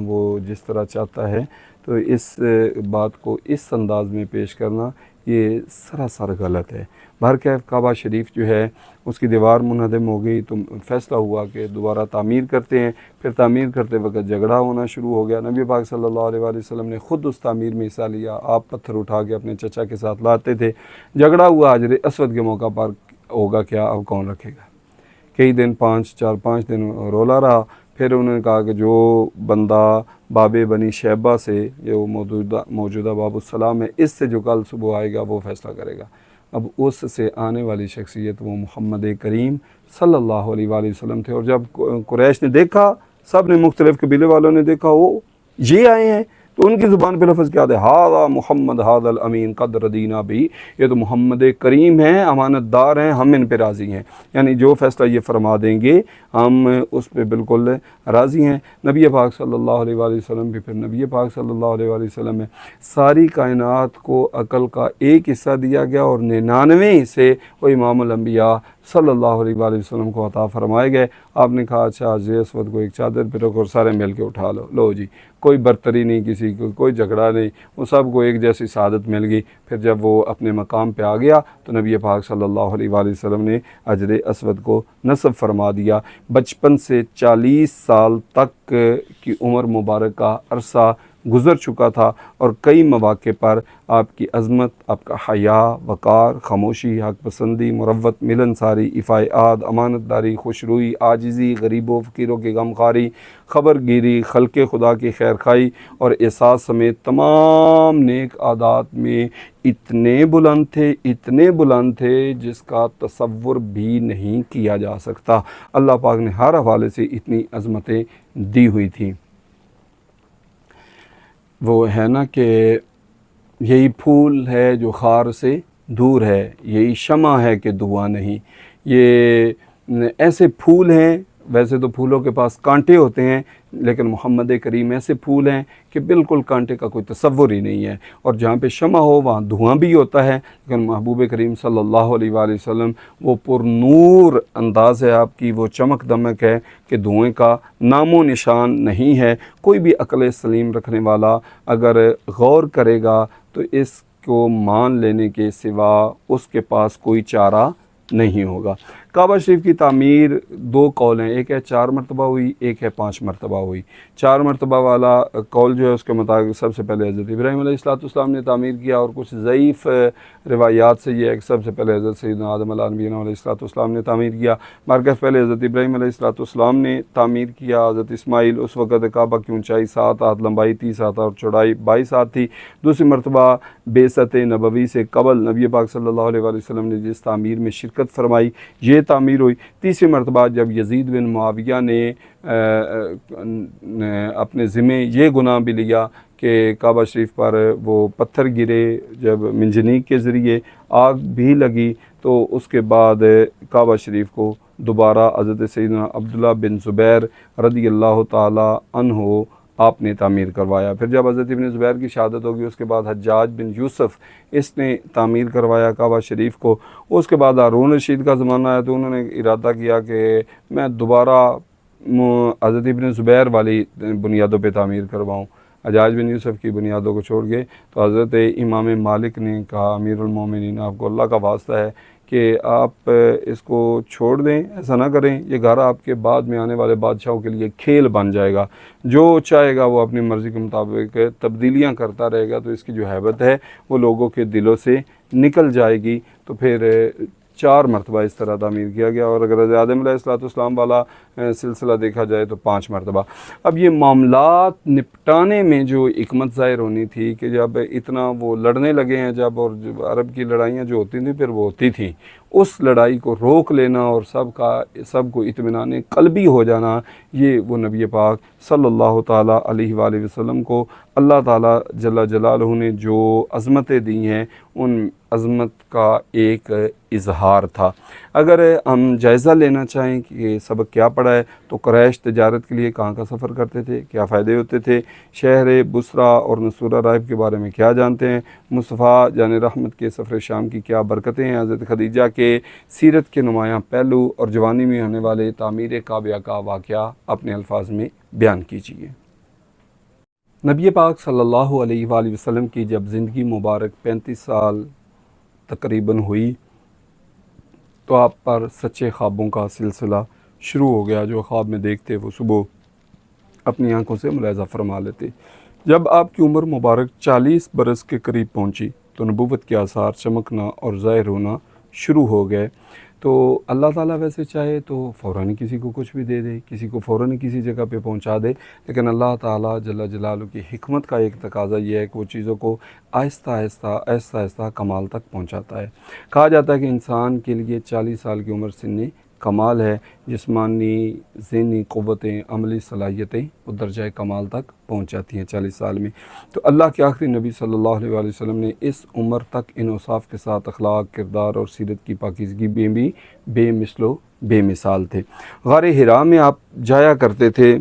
وہ جس طرح چاہتا ہے تو اس بات کو اس انداز میں پیش کرنا یہ سراسر غلط ہے۔ بہرکیف کعبہ شریف جو ہے اس کی دیوار منہدم ہو گئی تو فیصلہ ہوا کہ دوبارہ تعمیر کرتے ہیں۔ پھر تعمیر کرتے وقت جھگڑا ہونا شروع ہو گیا۔ نبی پاک صلی اللہ علیہ وآلہ وسلم نے خود اس تعمیر میں حصہ لیا۔ آپ پتھر اٹھا کے اپنے چچا کے ساتھ لاتے تھے۔ جھگڑا ہوا حجر اسود کے موقع پر، ہوگا کیا، اب کون رکھے گا؟ کئی دن 4-5 دن رولا رہا۔ پھر انہوں نے کہا کہ جو بندہ باب بنی شیبہ سے، جو موجودہ باب السلام ہے، اس سے جو کل صبح آئے گا وہ فیصلہ کرے گا۔ اب اس سے آنے والی شخصیت وہ محمد کریم صلی اللہ علیہ وآلہ وسلم تھے۔ اور جب قریش نے دیکھا، سب نے، مختلف قبیلے والوں نے دیکھا وہ یہ آئے ہیں، تو ان کی زبان پہ لفظ کیا تھے؟ ہاذا محمد ھذا الامین قد ردینا بھی، یہ تو محمد کریم ہیں، امانت دار ہیں، ہم ان پہ راضی ہیں۔ یعنی جو فیصلہ یہ فرما دیں گے ہم اس پہ بالکل راضی ہیں۔ نبی پاک صلی اللہ علیہ وآلہ وسلم بھی، پھر نبی پاک صلی اللہ علیہ وآلہ وسلم میں ساری کائنات کو عقل کا ایک حصہ دیا گیا اور 99 حصے وہ امام الانبیاء صلی اللہ علیہ وآلہ وسلم کو عطا فرمائے گئے۔ آپ نے کہا اچھا حجر اسود کو ایک چادر پہ رکھو اور سارے مل کے اٹھا لو جی، کوئی برتری نہیں کسی کو، کوئی جھگڑا نہیں، وہ سب کو ایک جیسی سعادت مل گئی۔ پھر جب وہ اپنے مقام پہ آ گیا تو نبی پاک صلی اللہ علیہ وآلہ وسلم نے حجر اسود کو نصب فرما دیا۔ بچپن سے 40 سال تک کی عمر مبارک کا عرصہ گزر چکا تھا، اور کئی مواقع پر آپ کی عظمت، آپ کا حیا، وقار، خاموشی، حق پسندی، مروت، ملنساری، افاعت، امانت داری، خوشروئی، عاجزی، غریبوں فقیروں کی غمخواری، خبر گیری، خلق خدا کی خیرخواہی اور احساس سمیت تمام نیک عادات میں اتنے بلند تھے جس کا تصور بھی نہیں کیا جا سکتا۔ اللہ پاک نے ہر حوالے سے اتنی عظمتیں دی ہوئی تھیں۔ وہ ہے نا کہ یہی پھول ہے جو خار سے دور ہے، یہی شمع ہے کہ دھواں نہیں۔ یہ ایسے پھول ہیں، ویسے تو پھولوں کے پاس کانٹے ہوتے ہیں، لیکن محمد کریم ایسے پھول ہیں کہ بالکل کانٹے کا کوئی تصور ہی نہیں ہے، اور جہاں پہ شمع ہو وہاں دھواں بھی ہوتا ہے، لیکن محبوب کریم صلی اللہ علیہ وآلہ وسلم وہ پر نور انداز ہے آپ کی، وہ چمک دمک ہے کہ دھوئیں کا نام و نشان نہیں ہے۔ کوئی بھی عقل سلیم رکھنے والا اگر غور کرے گا تو اس کو مان لینے کے سوا اس کے پاس کوئی چارہ نہیں ہوگا۔ کعبہ شریف کی تعمیر 2 قول ہیں، ایک ہے 4 مرتبہ ہوئی، ایک ہے 5 مرتبہ ہوئی۔ 4 مرتبہ والا قول جو ہے اس کے مطابق سب سے پہلے حضرت ابراہیم علیہ السلام نے تعمیر کیا، اور کچھ ضعیف روایات سے یہ ہے کہ سب سے پہلے حضرت سیدنا آدم علیہ نبینا علیہ السلام نے تعمیر کیا۔ مارکیف پہلے حضرت ابراہیم علیہ السلام نے تعمیر کیا۔ حضرت اسماعیل، اس وقت کعبہ کی اونچائی 7 ہاتھ، لمبائی 30 ہاتھ اور چوڑائی 22 ہاتھ تھی۔ دوسری مرتبہ بعثت نبوی سے قبل نبی پاک صلی اللہ علیہ وآلہ وسلم نے جس تعمیر میں شرکت فرمائی یہ تعمیر ہوئی۔ تیسری مرتبہ جب یزید بن معاویہ نے اپنے ذمہ یہ گناہ بھی لیا کہ کعبہ شریف پر وہ پتھر گرے، جب منجنیق کے ذریعے آگ بھی لگی، تو اس کے بعد کعبہ شریف کو دوبارہ حضرت سیدنا عبداللہ بن زبیر رضی اللہ تعالی عنہ آپ نے تعمیر کروایا۔ پھر جب حضرت ابن زبیر کی شہادت ہوگی اس کے بعد حجاج بن یوسف اس نے تعمیر کروایا کعبہ شریف کو۔ اس کے بعد ہارون رشید کا زمانہ آیا تو انہوں نے ارادہ کیا کہ میں دوبارہ حضرت ابن زبیر والی بنیادوں پہ تعمیر کرواؤں۔ حجاج بن یوسف کی بنیادوں کو چھوڑ گئے تو حضرت امام مالک نے کہا امیر المومنین آپ کو اللہ کا واسطہ ہے کہ آپ اس کو چھوڑ دیں، ایسا نہ کریں، یہ گھر آپ کے بعد میں آنے والے بادشاہوں کے لیے کھیل بن جائے گا، جو چاہے گا وہ اپنی مرضی کے مطابق تبدیلیاں کرتا رہے گا، تو اس کی جو ہیبت ہے وہ لوگوں کے دلوں سے نکل جائے گی۔ تو پھر 4 مرتبہ اس طرح تعمیر کیا گیا، اور اگر حضرت آدم علیہ السلام والا سلسلہ دیکھا جائے تو 5 مرتبہ۔ اب یہ معاملات نپٹانے میں جو حکمت ظاہر ہونی تھی کہ جب اتنا وہ لڑنے لگے ہیں جب، اور عرب کی لڑائیاں جو ہوتی تھیں پھر وہ ہوتی تھیں، اس لڑائی کو روک لینا اور سب کو اطمینان قلبی ہو جانا، یہ وہ نبی پاک صلی اللہ تعالیٰ علیہ وآلہ وسلم کو اللہ تعالیٰ جل جلالہ نے جو عظمتیں دی ہیں ان عظمت کا ایک اظہار تھا۔ اگر ہم جائزہ لینا چاہیں کہ سبق کیا پڑا ہے تو قریش تجارت کے لیے کہاں کا سفر کرتے تھے، کیا فائدے ہوتے تھے، شہر بصرہ اور نصورہ رائب کے بارے میں کیا جانتے ہیں، مصطفیٰ جان رحمت کے سفر شام کی کیا برکتیں ہیں، حضرت خدیجہ کے سیرت کے نمایاں پہلو اور جوانی میں ہونے والے تعمیر کعبہ کا واقعہ اپنے الفاظ میں بیان کیجیے۔ نبی پاک صلی اللہ علیہ وآلہ وسلم کی جب زندگی مبارک 35 سال تقریباً ہوئی تو آپ پر سچے خوابوں کا سلسلہ شروع ہو گیا۔ جو خواب میں دیکھتے وہ صبح اپنی آنکھوں سے ملاحظہ فرما لیتے۔ جب آپ کی عمر مبارک 40 برس کے قریب پہنچی تو نبوت کے آثار چمکنا اور ظاہر ہونا شروع ہو گئے۔ تو اللہ تعالیٰ ویسے چاہے تو فوراً کسی کو کچھ بھی دے دے، کسی کو فوراً کسی جگہ پہ پہنچا دے، لیکن اللہ تعالیٰ جل جلالہ کی حکمت کا ایک تقاضا یہ ہے کہ وہ چیزوں کو آہستہ آہستہ آہستہ آہستہ کمال تک پہنچاتا ہے۔ کہا جاتا ہے کہ انسان کے لیے 40 سال کی عمر سن کمال ہے، جسمانی ذہنی قوتیں عملی صلاحیتیں وہ درجہ کمال تک پہنچ جاتی ہیں 40 سال میں۔ تو اللہ کے آخری نبی صلی اللہ علیہ وآلہ وسلم نے اس عمر تک ان اوصاف کے ساتھ اخلاق، کردار اور سیرت کی پاکیزگی میں بھی بے مثل و بے مثال تھے۔ غار حرا میں آپ جایا کرتے تھے۔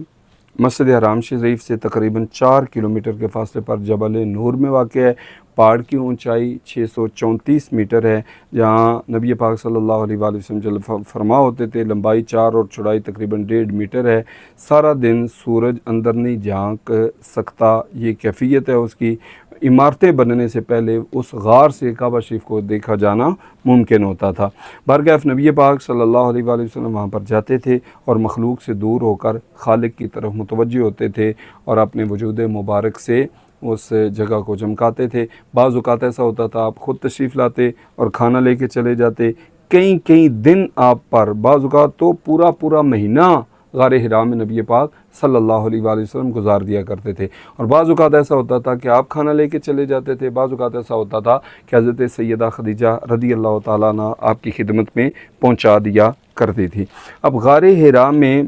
مسجد حرام شریف سے تقریباً 4 کلومیٹر کے فاصلے پر جبل نور میں واقع ہے۔ پہاڑ کی اونچائی 634 میٹر ہے، جہاں نبی پاک صلی اللہ علیہ وآلہ وسلم جل فرما ہوتے تھے۔ لمبائی 4 اور چوڑائی تقریباً 1.5 میٹر ہے۔ سارا دن سورج اندر نہیں جھانک سکتا، یہ کیفیت ہے اس کی۔ عمارتیں بننے سے پہلے اس غار سے کعبہ شریف کو دیکھا جانا ممکن ہوتا تھا۔ بارگاہ نبی پاک صلی اللہ علیہ وآلہ وسلم وہاں پر جاتے تھے اور مخلوق سے دور ہو کر خالق کی طرف متوجہ ہوتے تھے اور اپنے وجود مبارک سے اس جگہ کو چمکاتے تھے۔ بعض اوقات ایسا ہوتا تھا آپ خود تشریف لاتے اور کھانا لے کے چلے جاتے۔ کئی دن آپ پر، بعض اوقات تو پورا مہینہ غار حرا میں نبی پاک صلی اللہ علیہ وآلہ وسلم گزار دیا کرتے تھے۔ اور بعض اوقات ایسا ہوتا تھا کہ آپ کھانا لے کے چلے جاتے تھے، بعض اوقات ایسا ہوتا تھا کہ حضرت سیدہ خدیجہ رضی اللہ تعالیٰ عنہ آپ کی خدمت میں پہنچا دیا کرتی تھی۔ اب غار حرا میں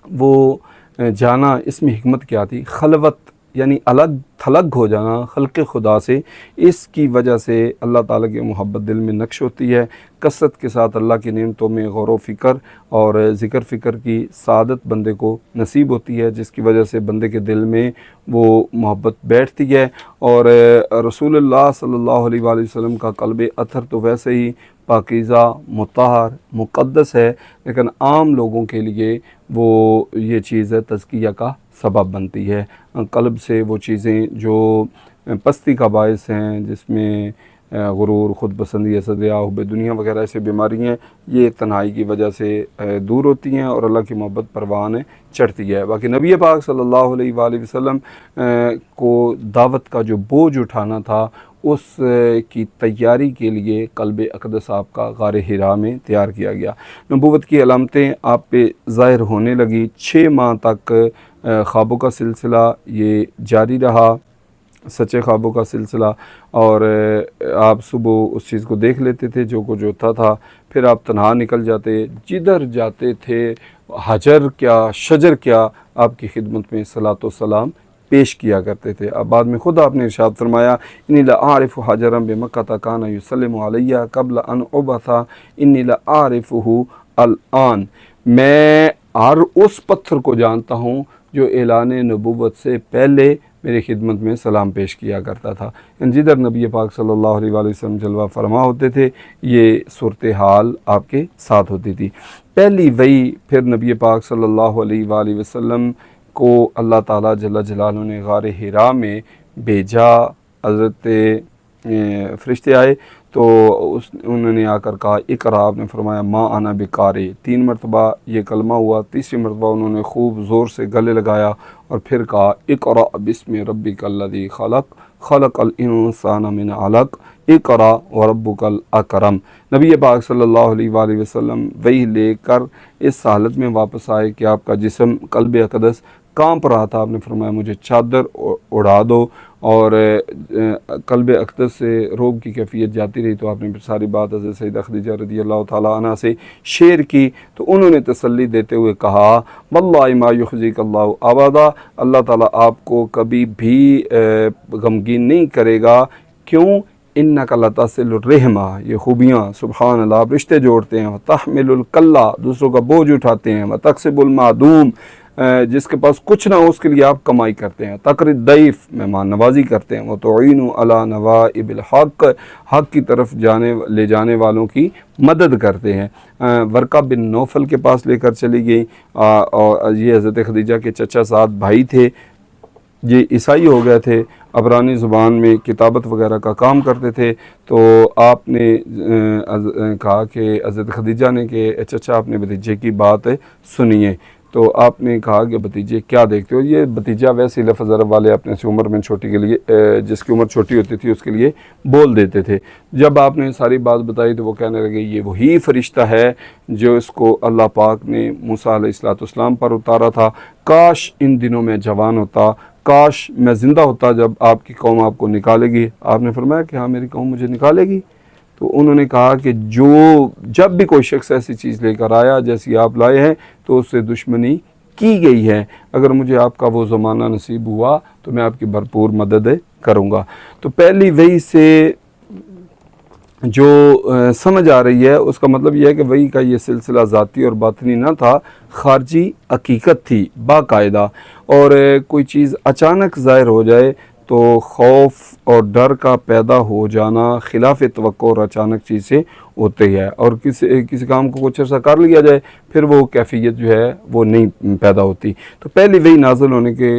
وہ جانا، اس میں حکمت کیا تھی؟ خلوت، یعنی الگ تھلگ ہو جانا خلق خدا سے۔ اس کی وجہ سے اللہ تعالیٰ کی محبت دل میں نقش ہوتی ہے۔ کثرت کے ساتھ اللہ کی نعمتوں میں غور و فکر اور ذکر فکر کی سعادت بندے کو نصیب ہوتی ہے، جس کی وجہ سے بندے کے دل میں وہ محبت بیٹھتی ہے۔ اور رسول اللہ صلی اللہ علیہ وآلہ وسلم کا قلب اطہر تو ویسے ہی پاکیزہ، مطہر، مقدس ہے، لیکن عام لوگوں کے لیے وہ یہ چیز تزکیہ کا سبب بنتی ہے۔ قلب سے وہ چیزیں جو پستی کا باعث ہیں، جس میں غرور، خود پسندی، حسد، ریا، حب دنیا وغیرہ ایسے بیماری ہیں، یہ تنہائی کی وجہ سے دور ہوتی ہیں اور اللہ کی محبت پروان چڑھتی ہے۔ باقی نبی پاک صلی اللہ علیہ وآلہ وسلم کو دعوت کا جو بوجھ اٹھانا تھا، اس کی تیاری کے لیے قلب اقدس آپ کا غار حرا میں تیار کیا گیا۔ نبوت کی علامتیں آپ پہ ظاہر ہونے لگی۔ 6 ماہ تک خوابوں کا سلسلہ یہ جاری رہا، سچے خوابوں کا سلسلہ، اور آپ صبح اس چیز کو دیکھ لیتے تھے جو کچھ ہوتا تھا۔ پھر آپ تنہا نکل جاتے، جدھر جاتے تھے حجر کیا شجر کیا آپ کی خدمت میں صلاۃ و سلام پیش کیا کرتے تھے۔ اب بعد میں خود آپ نے ارشاد فرمایا، انی لأعرف حجرا بمکہ کان یسلم علیہ قبل ان ابعث انی لأعرفہ الآن، میں ہر اس پتھر کو جانتا ہوں جو اعلان نبوت سے پہلے میری خدمت میں سلام پیش کیا کرتا تھا۔ جدھر نبی پاک صلی اللہ علیہ وآلہ وسلم جلوہ فرما ہوتے تھے، یہ صورتحال آپ کے ساتھ ہوتی تھی۔ پہلی وحی پھر نبی پاک صلی اللہ علیہ وآلہ وسلم کو اللہ تعالیٰ جل جلالہ نے غار حرا میں بھیجا۔ حضرت فرشتے آئے تو انہوں نے آ کر کہا اقرا، آپ نے فرمایا ما انا بقاری، 3 مرتبہ یہ کلمہ ہوا۔ تیسری مرتبہ انہوں نے خوب زور سے گلے لگایا اور پھر کہا اقرا بسم ربک الذی خلق خلق الانسان من علق اقرا وربک الاکرم۔ نبی پاک صلی اللہ علیہ وآلہ وسلم وحی لے کر اس حالت میں واپس آئے کہ آپ کا جسم قلب اقدس کانپ رہا تھا۔ آپ نے فرمایا مجھے چادر اڑا دو، اور قلب اقدس سے روب کی کیفیت جاتی رہی۔ تو آپ نے پھر ساری بات حضرت سیدہ خدیجہ رضی اللہ تعالیٰ عنہ سے شیئر کی، تو انہوں نے تسلی دیتے ہوئے کہا واللہ ما یخزیک اللہ ابدا، اللہ تعالیٰ آپ کو کبھی بھی غمگین نہیں کرے گا۔ کیوں؟ انک لتصل الرحمہ، یہ خوبیاں سبحان اللہ، آپ رشتے جوڑتے ہیں، تحمل الکلہ، دوسروں کا بوجھ اٹھاتے ہیں، وتکسب المعدوم، جس کے پاس کچھ نہ ہو اس کے لیے آپ کمائی کرتے ہیں، تقری الضیف، مہمان نوازی کرتے ہیں، وتعین علی نوائب الحق، حق کی طرف لے جانے والوں کی مدد کرتے ہیں۔ ورقہ بن نوفل کے پاس لے کر چلی گئی، اور یہ حضرت خدیجہ کے چچا زاد بھائی تھے۔ یہ عیسائی ہو گئے تھے، عبرانی زبان میں کتابت وغیرہ کا کام کرتے تھے، تو آپ نے کہا کہ حضرت خدیجہ نے کہ اچھا آپ نے بھتیجے کی بات سنیے، تو آپ نے کہا کہ بھتیجے کیا دیکھتے ہو؟ یہ بھتیجا ویسے لفظ عرب والے اپنے سے عمر میں چھوٹی کے لیے، جس کی عمر چھوٹی ہوتی تھی اس کے لیے بول دیتے تھے۔ جب آپ نے ساری بات بتائی تو وہ کہنے لگے یہ وہی فرشتہ ہے جو اس کو اللہ پاک نے موسیٰ علیہ السلام پر اتارا تھا، کاش ان دنوں میں جوان ہوتا، کاش میں زندہ ہوتا جب آپ کی قوم آپ کو نکالے گی۔ آپ نے فرمایا کہ ہاں میری قوم مجھے نکالے گی۔ تو انہوں نے کہا کہ جب بھی کوئی شخص ایسی چیز لے کر آیا جیسی آپ لائے ہیں تو اس سے دشمنی کی گئی ہے، اگر مجھے آپ کا وہ زمانہ نصیب ہوا تو میں آپ کی بھرپور مدد کروں گا۔ تو پہلی وحی سے جو سمجھ آ رہی ہے اس کا مطلب یہ ہے کہ وحی کا یہ سلسلہ ذاتی اور باطنی نہ تھا، خارجی حقیقت تھی باقاعدہ، اور کوئی چیز اچانک ظاہر ہو جائے تو خوف اور ڈر کا پیدا ہو جانا خلاف توقع اور اچانک چیز سے ہوتی ہے، اور کسی کام کو کچھ عرصہ کر لیا جائے پھر وہ کیفیت جو ہے وہ نہیں پیدا ہوتی۔ تو پہلی وحی نازل ہونے کے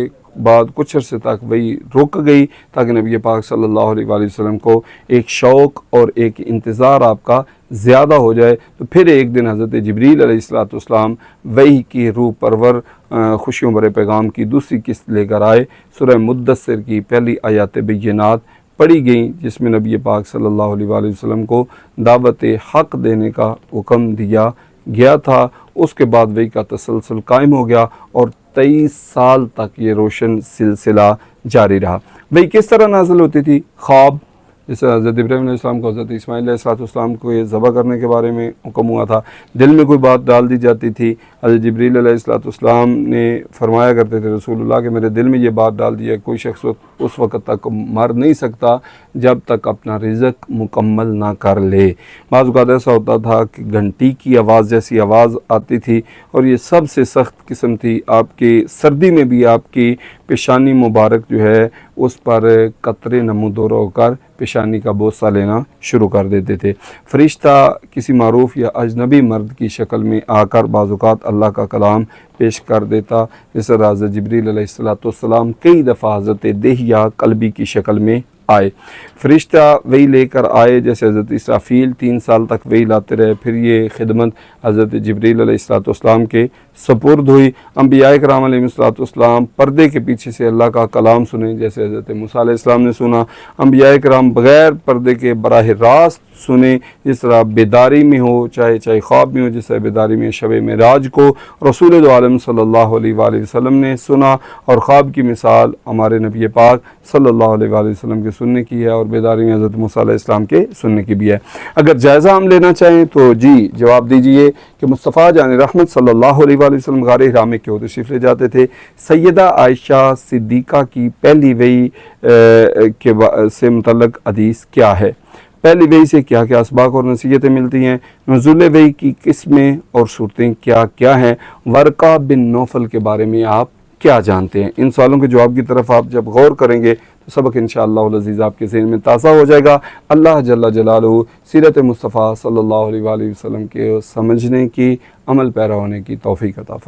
بعد کچھ عرصے تک وہی رک گئی تاکہ نبی پاک صلی اللہ علیہ وآلہ وسلم کو ایک شوق اور ایک انتظار آپ کا زیادہ ہو جائے۔ تو پھر ایک دن حضرت جبریل علیہ السلام وحی کی روح پرور خوشیوں بھرے پیغام کی دوسری قسط لے کر آئے۔ سورہ مدثر کی پہلی آیات بینات پڑھی گئیں جس میں نبی پاک صلی اللہ علیہ وآلہ وسلم کو دعوت حق دینے کا حکم دیا گیا تھا۔ اس کے بعد وحی کا تسلسل قائم ہو گیا اور 23 سال تک یہ روشن سلسلہ جاری رہا۔ وحی کس طرح نازل ہوتی تھی؟ خواب، جیسے حضرت ابراہیم علیہ السلام کو حضرت اسماعیل علیہ السلام کو یہ ذبح کرنے کے بارے میں حکم ہوا تھا، دل میں کوئی بات ڈال دی جاتی تھی، حضرت جبریل علیہ السلام نے فرمایا کرتے تھے رسول اللہ کہ میرے دل میں یہ بات ڈال دی ہے، کوئی شخص اس وقت تک مر نہیں سکتا جب تک اپنا رزق مکمل نہ کر لے۔ بعض اوقات ایسا ہوتا تھا کہ گھنٹی کی آواز جیسی آواز آتی تھی، اور یہ سب سے سخت قسم تھی، آپ کی سردی میں بھی آپ کی پیشانی مبارک جو ہے اس پر قطرے نمودار ہو کر پیشانی کا بوسہ لینا شروع کر دیتے تھے۔ فرشتہ کسی معروف یا اجنبی مرد کی شکل میں آ کر بعض اوقات اللہ کا کلام پیش کر دیتا، جس طرح حضرت جبریل علیہ السلام کئی دفعہ حضرت دہیہ کلبی کی شکل میں آئے۔ فرشتہ وحی لے کر آئے، جیسے حضرت اسرافیل 3 سال تک وحی لاتے رہے، پھر یہ خدمت حضرت جبریل علیہ السلام کے سپرد ہوئی۔ انبیاء کرام علیہ السلام پردے کے پیچھے سے اللہ کا کلام سنیں، جیسے حضرت موسیٰ علیہ السلام نے سنا۔ انبیاء کرام بغیر پردے کے براہ راست سنیں، جس طرح بیداری میں ہو، چاہے خواب میں ہو، جس طرح بیداری میں شب معراج کو رسول دو عالم صلی اللہ علیہ وآلہ وسلم نے سنا، اور خواب کی مثال ہمارے نبی پاک صلی اللہ علیہ وآلہ وسلم کے سننے کی ہے، اور بیداری میں حضرت موسیٰ علیہ السلام کے سننے کی بھی ہے۔ اگر جائزہ ہم لینا چاہیں تو جی جواب دیجئے کہ مصطفیٰ جان رحمت صلی اللہ علیہ وآلہ وسلم غار حرا میں کیوں تشریف لے جاتے تھے؟ سیدہ عائشہ صدیقہ کی پہلی وحی سے متعلق حدیث کیا ہے؟ پہلی وحی سے کیا کیا اسباق اور نصیحتیں ملتی ہیں؟ نزول وحی کی قسمیں اور صورتیں کیا کیا ہیں؟ ورقہ بن نوفل کے بارے میں آپ کیا جانتے ہیں؟ ان سوالوں کے جواب کی طرف آپ جب غور کریں گے تو سبق انشاءاللہ العزیز آپ کے ذہن میں تازہ ہو جائے گا۔ اللہ جل جلالہ سیرت مصطفیٰ صلی اللہ علیہ وآلہ وسلم کے سمجھنے کی، عمل پیرا ہونے کی توفیق عطا فرمائے۔